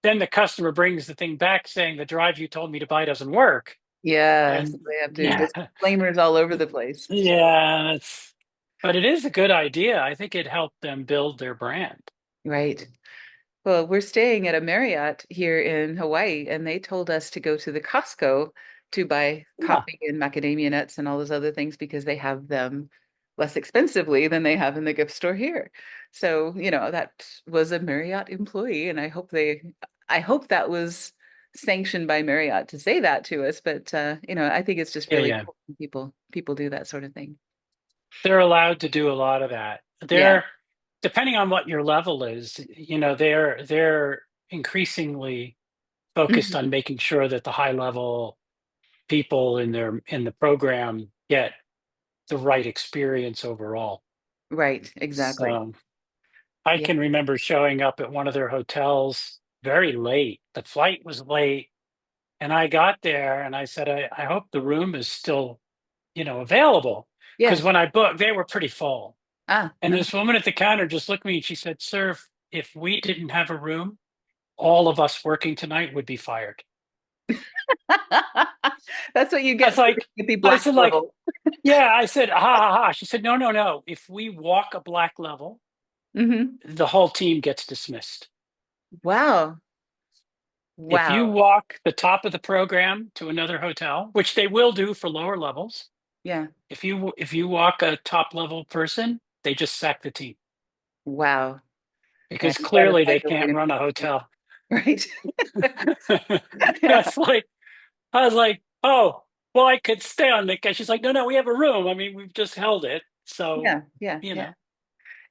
[SPEAKER 3] then the customer brings the thing back saying the drive you told me to buy doesn't work.
[SPEAKER 1] Yeah. So
[SPEAKER 3] And
[SPEAKER 1] they have to
[SPEAKER 3] yeah,
[SPEAKER 1] disclaimers all over the place. So,
[SPEAKER 3] yeah, but it is a good idea. I think it helped them build their brand.
[SPEAKER 1] right. Well, we're staying at a Marriott here in Hawaii, and they told us to go to the Costco to buy
[SPEAKER 3] Yeah.
[SPEAKER 1] coffee and macadamia nuts and all those other things because they have them less expensively than they have in the gift store here. So, that was a Marriott employee, and I hope that was sanctioned by Marriott to say that to us. But I think it's just
[SPEAKER 3] Yeah,
[SPEAKER 1] really
[SPEAKER 3] yeah.
[SPEAKER 1] cool when people do that sort of thing.
[SPEAKER 3] They're allowed to do a lot of that.
[SPEAKER 1] Yeah.
[SPEAKER 3] They're depending on what your level is, they're increasingly focused
[SPEAKER 1] Mhm.
[SPEAKER 3] on making sure that the high level people in the program get the right experience overall.
[SPEAKER 1] Right, exactly.
[SPEAKER 3] So I
[SPEAKER 1] Yeah.
[SPEAKER 3] can remember showing up at one of their hotels very late. The flight was late, and I got there and I said, I hope the room is still, available.
[SPEAKER 1] Yeah.
[SPEAKER 3] because when I booked, they were pretty full.
[SPEAKER 1] Ah.
[SPEAKER 3] And this woman at the counter just looked at me and she said, "Sir, if we didn't have a room, all of us working tonight would be fired."
[SPEAKER 1] That's what you
[SPEAKER 3] I
[SPEAKER 1] get
[SPEAKER 3] was
[SPEAKER 1] for
[SPEAKER 3] like,
[SPEAKER 1] the
[SPEAKER 3] I
[SPEAKER 1] black
[SPEAKER 3] said, like,
[SPEAKER 1] level.
[SPEAKER 3] yeah, I said, ha ha ha. She said, no, no, no. If we walk a black level,
[SPEAKER 1] Hmm.
[SPEAKER 3] the whole team gets dismissed.
[SPEAKER 1] Wow.
[SPEAKER 3] If you
[SPEAKER 1] Wow.
[SPEAKER 3] walk the top of the program to another hotel, which they will do for lower levels,
[SPEAKER 1] Yeah.
[SPEAKER 3] if you walk a top level person, they just sack the team
[SPEAKER 1] Wow. Yeah,
[SPEAKER 3] because
[SPEAKER 1] you gotta
[SPEAKER 3] clearly
[SPEAKER 1] find
[SPEAKER 3] they
[SPEAKER 1] a way
[SPEAKER 3] can't
[SPEAKER 1] to
[SPEAKER 3] run
[SPEAKER 1] make
[SPEAKER 3] a
[SPEAKER 1] it work.
[SPEAKER 3] hotel.
[SPEAKER 1] Right. Yeah.
[SPEAKER 3] That's like I was like, oh, well, I could stay on the. She's like, no, no, we have a room. I mean, we've just held it, so
[SPEAKER 1] Yeah. Yeah.
[SPEAKER 3] you
[SPEAKER 1] Yeah.
[SPEAKER 3] know.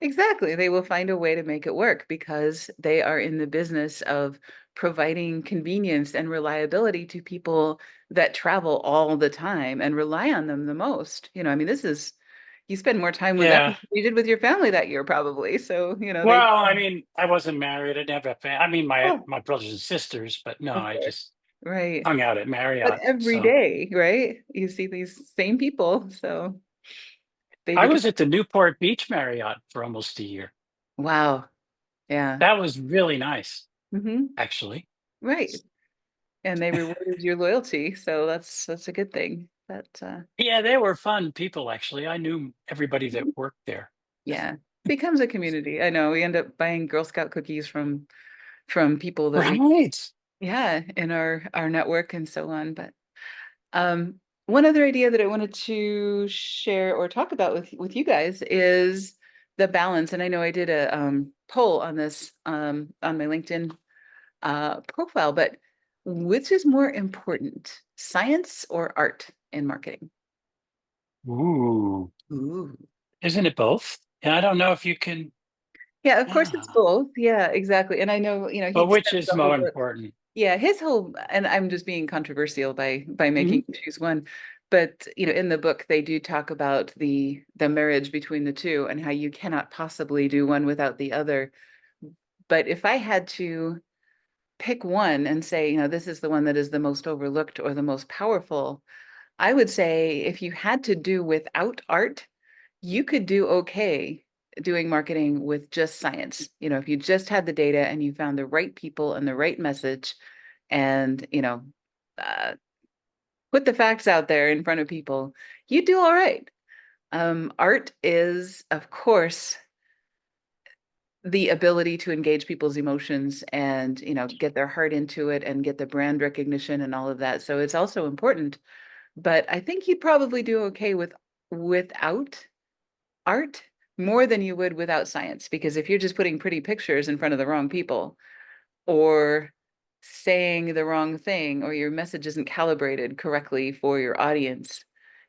[SPEAKER 1] Exactly. They will find a way to make it work because they are in the business of providing convenience and reliability to people that travel all the time and rely on them the most. I mean, you spend more time with them than
[SPEAKER 3] Yeah.
[SPEAKER 1] you did with your family that year, probably. So, they,
[SPEAKER 3] Well, I mean, I wasn't married. I never had I mean, my
[SPEAKER 1] oh,
[SPEAKER 3] my brothers and sisters, but no,
[SPEAKER 1] of
[SPEAKER 3] I
[SPEAKER 1] course.
[SPEAKER 3] just
[SPEAKER 1] Right.
[SPEAKER 3] hung out at
[SPEAKER 1] But
[SPEAKER 3] Marriott.
[SPEAKER 1] every
[SPEAKER 3] So
[SPEAKER 1] day, right? You see these same people. So they
[SPEAKER 3] I
[SPEAKER 1] become,
[SPEAKER 3] was at the Newport Beach Marriott for almost a year.
[SPEAKER 1] wow. Yeah.
[SPEAKER 3] That was really nice,
[SPEAKER 1] Hmm.
[SPEAKER 3] actually.
[SPEAKER 1] Right. And they rewarded your loyalty. So that's a good thing.
[SPEAKER 3] Yeah, they were fun people, actually. I knew everybody that worked there.
[SPEAKER 1] Yeah, becomes a community. I know we end up buying Girl Scout cookies from people that we,
[SPEAKER 3] Right.
[SPEAKER 1] yeah, in our network and so on. But um, one other idea that I wanted to share or talk about with you guys is the balance. And I know I did a poll on this on my LinkedIn profile, but which is more important, science or art in marketing?
[SPEAKER 3] Ooh.
[SPEAKER 1] Ooh.
[SPEAKER 3] Isn't it both? And I don't know if you can,
[SPEAKER 1] Yeah, of course it's
[SPEAKER 3] yeah.
[SPEAKER 1] both. Yeah, exactly. And I know, he
[SPEAKER 3] But which
[SPEAKER 1] spends
[SPEAKER 3] is
[SPEAKER 1] the whole
[SPEAKER 3] more
[SPEAKER 1] book.
[SPEAKER 3] important?
[SPEAKER 1] Yeah, his whole, and I'm just being controversial by
[SPEAKER 3] Mhm.
[SPEAKER 1] making you choose one. But, in the book they do talk about the marriage between the two and how you cannot possibly do one without the other. But if I had to pick one and say, this is the one that is the most overlooked or the most powerful, I would say if you had to do without art, you could do okay doing marketing with just science. If you just had the data and you found the right people and the right message and, uh, put the facts out there in front of people, you do all right. Art is, of course, the ability to engage people's emotions and, get their heart into it and get the brand recognition and all of that. So it's also important, but I think you'd probably do okay without art more than you would without science. Because if you're just putting pretty pictures in front of the wrong people or saying the wrong thing or your message isn't calibrated correctly for your audience,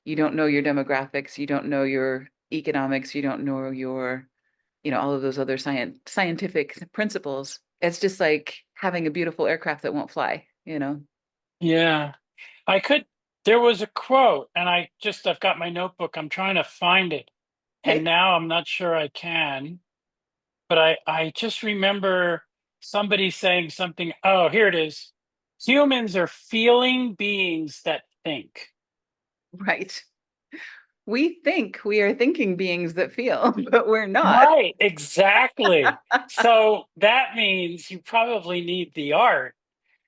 [SPEAKER 1] you don't know your demographics, you don't know your economics, you don't know your, all of those other scientific principles. It's just like having a beautiful aircraft that won't fly.
[SPEAKER 3] Yeah. I could, there was a quote, and I've got my notebook. I'm trying to find it. And
[SPEAKER 1] Okay.
[SPEAKER 3] now I'm not sure I can, but I just remember somebody saying something. Oh, here it is. Humans are feeling beings that think.
[SPEAKER 1] Right. We think we are thinking beings that feel, but we're not.
[SPEAKER 3] Right, exactly. So that means you probably need the art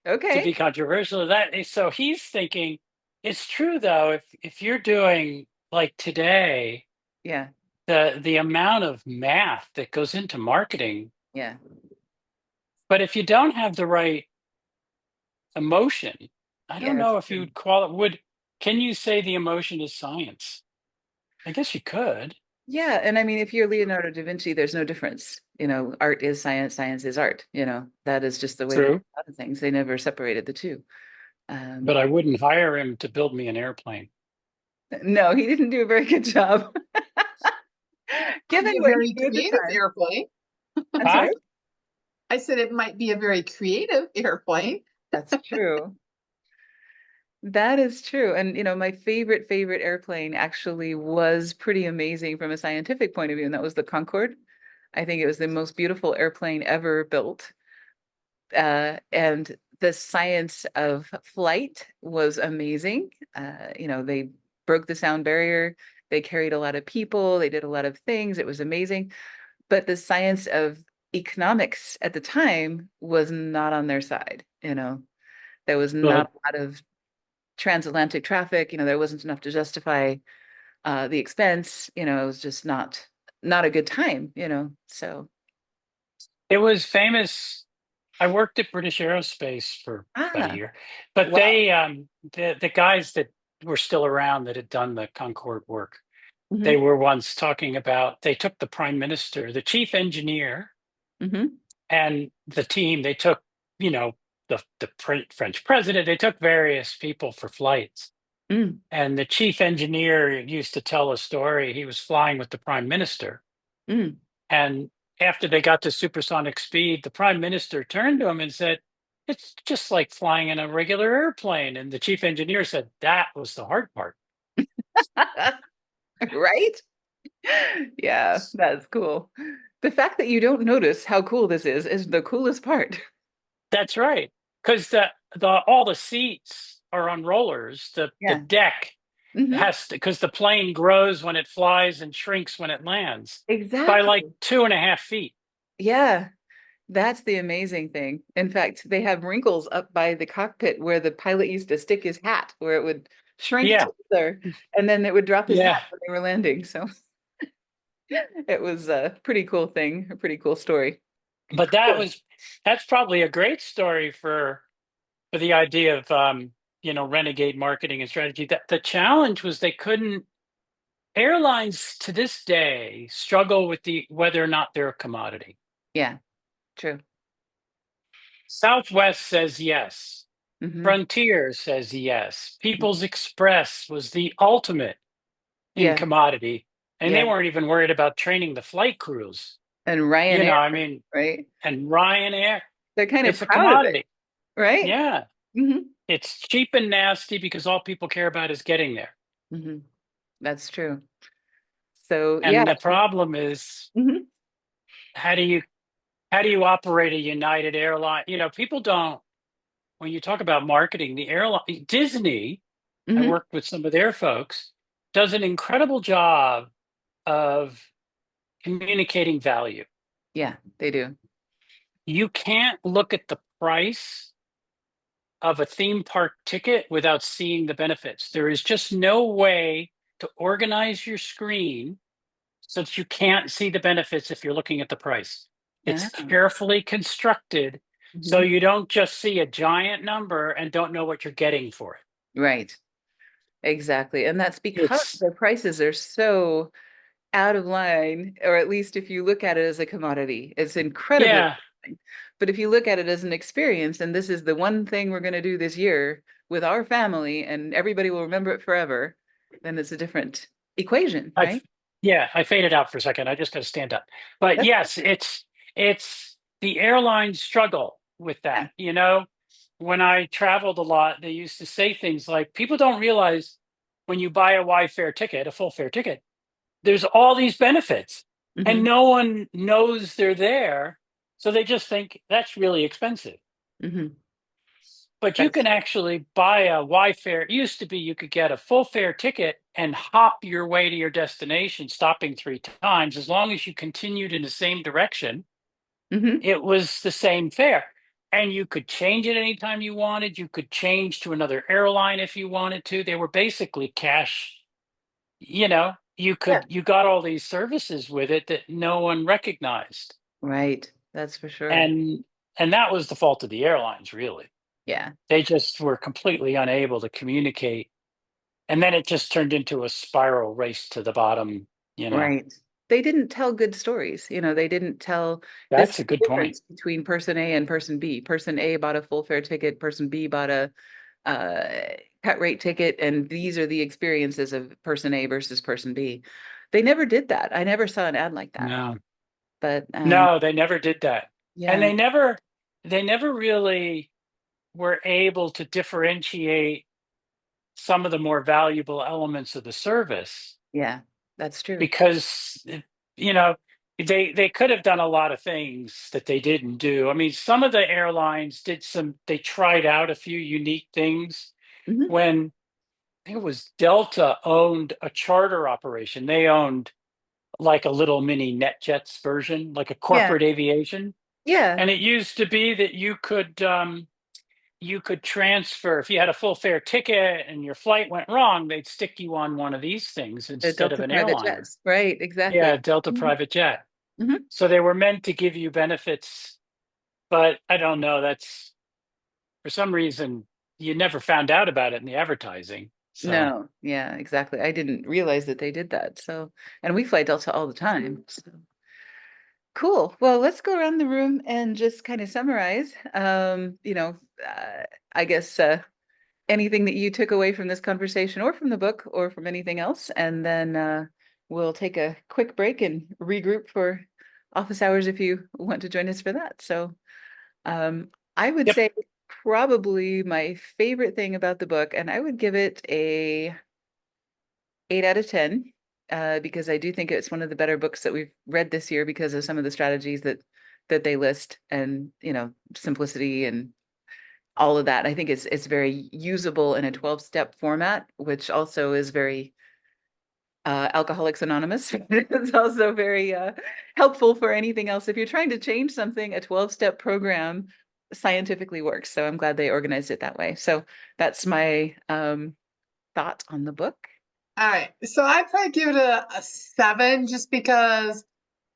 [SPEAKER 3] to
[SPEAKER 1] Okay.
[SPEAKER 3] be controversial. So he's thinking it's true though, if you're doing like today,
[SPEAKER 1] Yeah.
[SPEAKER 3] the amount of math that goes into marketing,
[SPEAKER 1] Yeah.
[SPEAKER 3] but if you don't have the right emotion, I don't
[SPEAKER 1] Yeah.
[SPEAKER 3] know
[SPEAKER 1] It's
[SPEAKER 3] if you
[SPEAKER 1] true.
[SPEAKER 3] would call it would can you say the emotion is science? I guess you could.
[SPEAKER 1] Yeah. And I mean, if you're Leonardo da Vinci, there's no difference. Art is science, science is art. That is just the way they do
[SPEAKER 3] True.
[SPEAKER 1] a lot of things. They never separated the two.
[SPEAKER 3] But
[SPEAKER 1] Um,
[SPEAKER 3] I wouldn't hire him to build me an airplane.
[SPEAKER 1] no, he didn't do a very good job,
[SPEAKER 2] Might
[SPEAKER 1] given
[SPEAKER 2] be a
[SPEAKER 1] what he
[SPEAKER 2] very
[SPEAKER 1] knew at the
[SPEAKER 2] creative
[SPEAKER 1] time.
[SPEAKER 2] airplane.
[SPEAKER 1] I'm
[SPEAKER 3] Huh?
[SPEAKER 1] sorry.
[SPEAKER 2] I said it might be a very creative airplane.
[SPEAKER 1] That's true. That is true. And my favorite airplane actually was pretty amazing from a scientific point of view, and that was the Concorde. I think it was the most beautiful airplane ever built. And the science of flight was amazing. They broke the sound barrier They carried a lot of people, they did a lot of things. It was amazing. But the science of economics at the time was not on their side. There was
[SPEAKER 3] Well,
[SPEAKER 1] not a lot of transatlantic traffic. There wasn't enough to justify the expense. It was just not a good time. So
[SPEAKER 3] it was famous. I worked at British Aerospace for about a
[SPEAKER 1] ah,
[SPEAKER 3] year, but
[SPEAKER 1] wow.
[SPEAKER 3] the guys that were still around that had done the Concorde work, they
[SPEAKER 1] Hmm.
[SPEAKER 3] were once talking about they took the prime minister, the chief engineer,
[SPEAKER 1] Hmm.
[SPEAKER 3] and the team. They took, you know, the French president. They took various people for flights,
[SPEAKER 1] Mm,
[SPEAKER 3] and the chief engineer used to tell a story. He was flying with the prime minister,
[SPEAKER 1] mm.
[SPEAKER 3] and after they got to supersonic speed, the prime minister turned to him and said, "It's just like flying in a regular airplane." And the chief engineer said, "That was the hard part."
[SPEAKER 1] Right? Yeah, that's cool. The fact that you don't notice how cool this is the coolest part.
[SPEAKER 3] That's right, because the all the seats are on rollers. The
[SPEAKER 1] Yeah.
[SPEAKER 3] deck
[SPEAKER 1] Hmm.
[SPEAKER 3] has to, because the plane grows when it flies and shrinks when it lands by like
[SPEAKER 1] Exactly.
[SPEAKER 3] 2.5 feet.
[SPEAKER 1] Yeah, that's the amazing thing. In fact, they have wrinkles up by the cockpit where the pilot used to stick his hat, where it would shrink
[SPEAKER 3] Yeah,
[SPEAKER 1] to there, and then it would drop his hat
[SPEAKER 3] yeah.
[SPEAKER 1] when they were landing. So it was a pretty cool thing, a pretty cool story.
[SPEAKER 3] But
[SPEAKER 1] Cool.
[SPEAKER 3] that's probably a great story for the idea of renegade marketing and strategy. That the challenge was they couldn't airlines to this day struggle with the whether or not they're a commodity.
[SPEAKER 1] Yeah, true.
[SPEAKER 3] Southwest says yes.
[SPEAKER 1] Hmm.
[SPEAKER 3] Frontier says yes. People's Express was the ultimate in
[SPEAKER 1] Yeah,
[SPEAKER 3] commodity, and they
[SPEAKER 1] yeah.
[SPEAKER 3] weren't even worried about training the flight crews.
[SPEAKER 1] And
[SPEAKER 3] I
[SPEAKER 1] Ryanair,
[SPEAKER 3] mean,
[SPEAKER 1] right?
[SPEAKER 3] and Ryanair,
[SPEAKER 1] They're kind of
[SPEAKER 3] it's a
[SPEAKER 1] proud of it,
[SPEAKER 3] commodity.
[SPEAKER 1] right?
[SPEAKER 3] Yeah,
[SPEAKER 1] Hmm.
[SPEAKER 3] it's cheap and nasty because all people care about is getting there.
[SPEAKER 1] Hmm. That's true. So yeah.
[SPEAKER 3] And the problem is,
[SPEAKER 1] Hmm.
[SPEAKER 3] how do you how do you operate a United airline? People don't. When you talk about marketing, the airline Disney, I
[SPEAKER 1] Hmm.
[SPEAKER 3] worked with some of their folks, does an incredible job of communicating value.
[SPEAKER 1] Yeah, they do.
[SPEAKER 3] You can't look at the price of a theme park ticket without seeing the benefits. There is just no way to organize your screen so that you can't see the benefits if you're looking at the price. It's
[SPEAKER 1] Yeah.
[SPEAKER 3] carefully constructed so
[SPEAKER 1] Hmm.
[SPEAKER 3] you don't just see a giant number and don't know what you're getting for it.
[SPEAKER 1] Right. Exactly. And that's because
[SPEAKER 3] It's
[SPEAKER 1] the prices are so out of line, or at least if you look at it as a commodity, it's incredibly
[SPEAKER 3] Yeah,
[SPEAKER 1] expensive. But if you look at it as an experience, and this is the one thing we're going to do this year with our family, and everybody will remember it forever, then it's a different equation,
[SPEAKER 3] I
[SPEAKER 1] right?
[SPEAKER 3] yeah, I faded out for a second. I just got to stand up. But
[SPEAKER 1] That's
[SPEAKER 3] yes, it's the airlines struggle with
[SPEAKER 1] yeah.
[SPEAKER 3] that. When I traveled a lot, they used to say things like, people don't realize when you buy a Y fare ticket, a full fare ticket, there's all these benefits and
[SPEAKER 1] Hmm.
[SPEAKER 3] no one knows they're there. So they just think that's really expensive.
[SPEAKER 1] Hmm.
[SPEAKER 3] But you
[SPEAKER 1] That's
[SPEAKER 3] can actually buy a Y fare. It used to be you could get a full fare ticket and hop your way to your destination, stopping 3 times. As long as you continued in the same direction,
[SPEAKER 1] hmm.
[SPEAKER 3] it was the same fare. And you could change it anytime you wanted. You could change to another airline if you wanted to. They were basically cash.
[SPEAKER 1] Yeah.
[SPEAKER 3] You got all these services with it that no one recognized.
[SPEAKER 1] Right. That's for sure.
[SPEAKER 3] And and that was the fault of the airlines, really.
[SPEAKER 1] Yeah.
[SPEAKER 3] They just were completely unable to communicate. And then it just turned into a spiral race to the bottom.
[SPEAKER 1] Right. They didn't tell good stories. They didn't tell this is
[SPEAKER 3] That's a
[SPEAKER 1] the
[SPEAKER 3] good point.
[SPEAKER 1] difference between person A and person B. Person A bought a full fare ticket, person B bought a cut rate ticket, and these are the experiences of person A versus person B. They never did that. I never saw an ad like that.
[SPEAKER 3] No,
[SPEAKER 1] But
[SPEAKER 3] no, they never did that. And
[SPEAKER 1] yeah,
[SPEAKER 3] they never really were able to differentiate some of the more valuable elements of the service
[SPEAKER 1] yeah, that's true.
[SPEAKER 3] because, you know, they could have done a lot of things that they didn't do. I mean, some of the airlines they tried out a few unique things
[SPEAKER 1] Hmm.
[SPEAKER 3] when think it was Delta owned a charter operation. They owned like a little mini NetJets version, like a
[SPEAKER 1] Yeah.
[SPEAKER 3] corporate aviation.
[SPEAKER 1] Yeah.
[SPEAKER 3] And it used to be that you could transfer if you had a full fare ticket and your flight went wrong, they'd stick you on one of these things
[SPEAKER 1] The
[SPEAKER 3] instead of
[SPEAKER 1] Delta
[SPEAKER 3] an
[SPEAKER 1] private
[SPEAKER 3] airliner.
[SPEAKER 1] jets. Right. Exactly.
[SPEAKER 3] Yeah, Delta
[SPEAKER 1] Mhm.
[SPEAKER 3] private jet.
[SPEAKER 1] Mhm.
[SPEAKER 3] So they were meant to give you benefits, but I don't know. That's for some reason you never found out about it in the advertising. So
[SPEAKER 1] No. Yeah, exactly. I didn't realize that they did that. So, and we fly Delta all the time. So. Cool. Well, let's go around the room and just kind of summarize. I guess anything that you took away from this conversation or from the book or from anything else, and then we'll take a quick break and regroup for office hours if you want to join us for that. So, I would
[SPEAKER 3] yep.
[SPEAKER 1] say probably my favorite thing about the book, and I would give it a 8 out of 10 because I do think it's one of the better books that we've read this year because of some of the strategies that they list and simplicity and all of that. I think it's very usable in a 12-step format, which also is very Alcoholics Anonymous. It's also very helpful for anything else. If you're trying to change something, a 12-step program scientifically works. So I'm glad they organized it that way. So that's my thought on the book.
[SPEAKER 2] All right. So I'd probably give it a 7 just because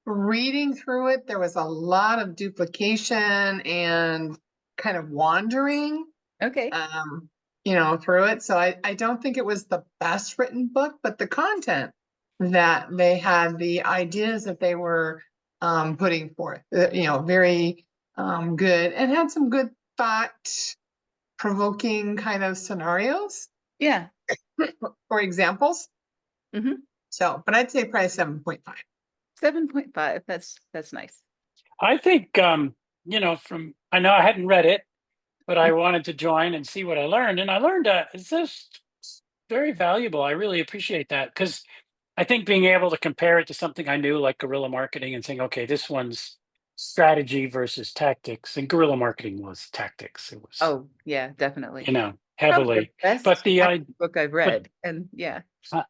[SPEAKER 2] reading through it, there was a lot of duplication and kind of wandering,
[SPEAKER 1] Okay.
[SPEAKER 2] through it. So I don't think it was the best written book, but the content that they had, the ideas that they were putting forth, very good and had some good thought provoking kind of scenarios
[SPEAKER 1] Yeah.
[SPEAKER 2] or examples.
[SPEAKER 1] Hmm.
[SPEAKER 2] So, but I'd say probably 7.5.
[SPEAKER 1] 7.5. That's nice.
[SPEAKER 3] I think from I know I hadn't read it, but I wanted to join and see what I learned, and I learned it's just very valuable. I really appreciate that because I think being able to compare it to something I knew like guerrilla marketing and saying, okay, this one's strategy versus tactics, and guerrilla marketing was tactics. It was,
[SPEAKER 1] Oh, yeah, definitely. Probably the
[SPEAKER 3] heavily, but
[SPEAKER 1] best
[SPEAKER 3] the I
[SPEAKER 1] tactic book I've
[SPEAKER 3] but
[SPEAKER 1] read. And yeah.
[SPEAKER 3] uh,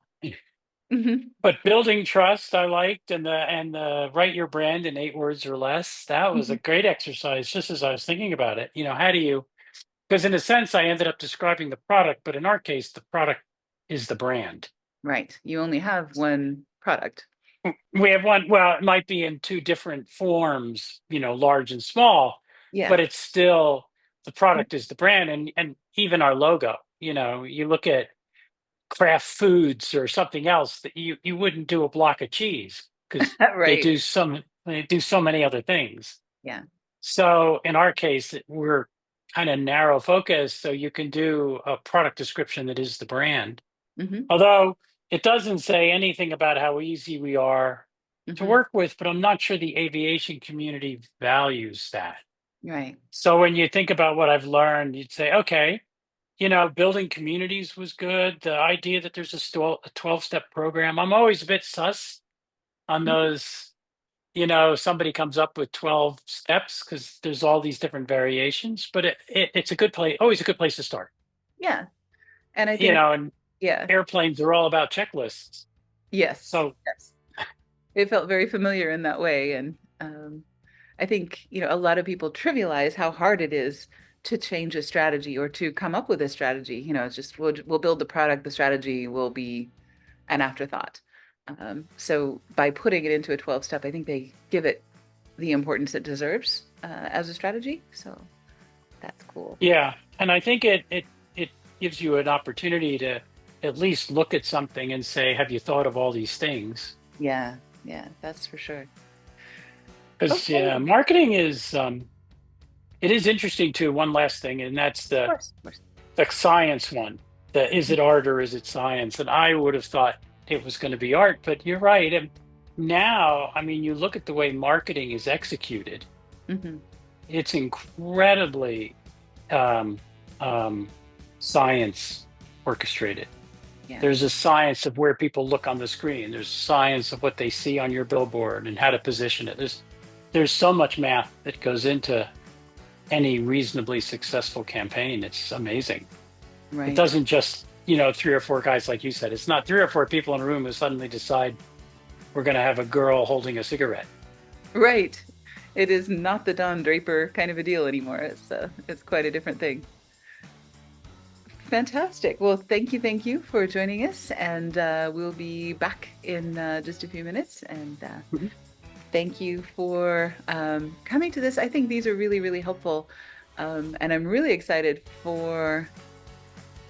[SPEAKER 1] Hmm.
[SPEAKER 3] but building trust I liked, and the write your brand in 8 words or less. That was a
[SPEAKER 1] Hmm.
[SPEAKER 3] great exercise. Just as I was thinking about it, how do you? Because in a sense, I ended up describing the product, but in our case, the product is the brand.
[SPEAKER 1] Right. You only have one product.
[SPEAKER 3] We have one. Well, it might be in two different forms, large and small,
[SPEAKER 1] Yeah.
[SPEAKER 3] but it's still the product is the brand, and even our logo. You look at Kraft Foods or something else that you wouldn't do a block of cheese because
[SPEAKER 1] Right.
[SPEAKER 3] they do so many other things.
[SPEAKER 1] Yeah.
[SPEAKER 3] So in our case, we're kind of narrow focused, so you can do a product description that is the brand.
[SPEAKER 1] Hmm.
[SPEAKER 3] Although it doesn't say anything about how easy we are to
[SPEAKER 1] Hmm.
[SPEAKER 3] work with, but I'm not sure the aviation community values that.
[SPEAKER 1] Right.
[SPEAKER 3] So when you think about what I've learned, you'd say, okay, building communities was good. The idea that there's a 12-step program, I'm always a bit sus on
[SPEAKER 1] Mhm.
[SPEAKER 3] those. Somebody comes up with 12 steps because there's all these different variations, but it's a good place, always a good place to start.
[SPEAKER 1] Yeah. And I think,
[SPEAKER 3] And
[SPEAKER 1] yeah.
[SPEAKER 3] airplanes are all about checklists.
[SPEAKER 1] Yes.
[SPEAKER 3] So
[SPEAKER 1] Yes. It felt very familiar in that way. And I think, a lot of people trivialize how hard it is to change a strategy or to come up with a strategy. It's just we'll build the product, the strategy will be an afterthought. So by putting it into a 12 step, I think they give it the importance it deserves as a strategy. So that's cool.
[SPEAKER 3] yeah, and I think it gives you an opportunity to at least look at something and say, have you thought of all these things?
[SPEAKER 1] Yeah. Yeah, that's for sure.
[SPEAKER 3] Because
[SPEAKER 1] Okay.
[SPEAKER 3] yeah, marketing is it is interesting too. One last thing, and that's
[SPEAKER 1] Of course. Of course.
[SPEAKER 3] the science one. The is it art or is it science? And I would have thought it was going to be art, but you're right. And now, I mean, you look at the way marketing is executed,
[SPEAKER 1] Hmm.
[SPEAKER 3] it's incredibly um, um, science orchestrated.
[SPEAKER 1] Yeah.
[SPEAKER 3] There's a science of where people look on the screen. There's science of what they see on your billboard and how to position it. There's so much math that goes into any reasonably successful campaign. It's amazing. It
[SPEAKER 1] Right.
[SPEAKER 3] doesn't just you know, 3 or 4 guys, like you said. It's not 3 or 4 people in a room who suddenly decide we're going to have a girl holding a cigarette.
[SPEAKER 1] Right. It is not the Don Draper kind of a deal anymore. It's quite a different thing. Fantastic. Well, thank you for joining us, and we'll be back in just a few minutes. And
[SPEAKER 3] Mhm.
[SPEAKER 1] thank you for coming to this. I think these are really, really helpful, and I'm really excited for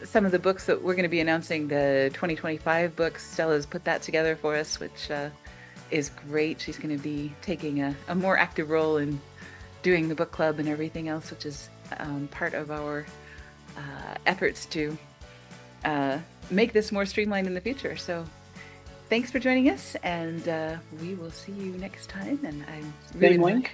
[SPEAKER 1] some of the books that we're going to be announcing. The 2025 books, Stella's put that together for us, which is great. She's going to be taking a more active role in doing the book club and everything else, which is part of our efforts to make this more streamlined in the future. So thanks for joining us, and we will see you next time. And I'm really
[SPEAKER 3] Same link.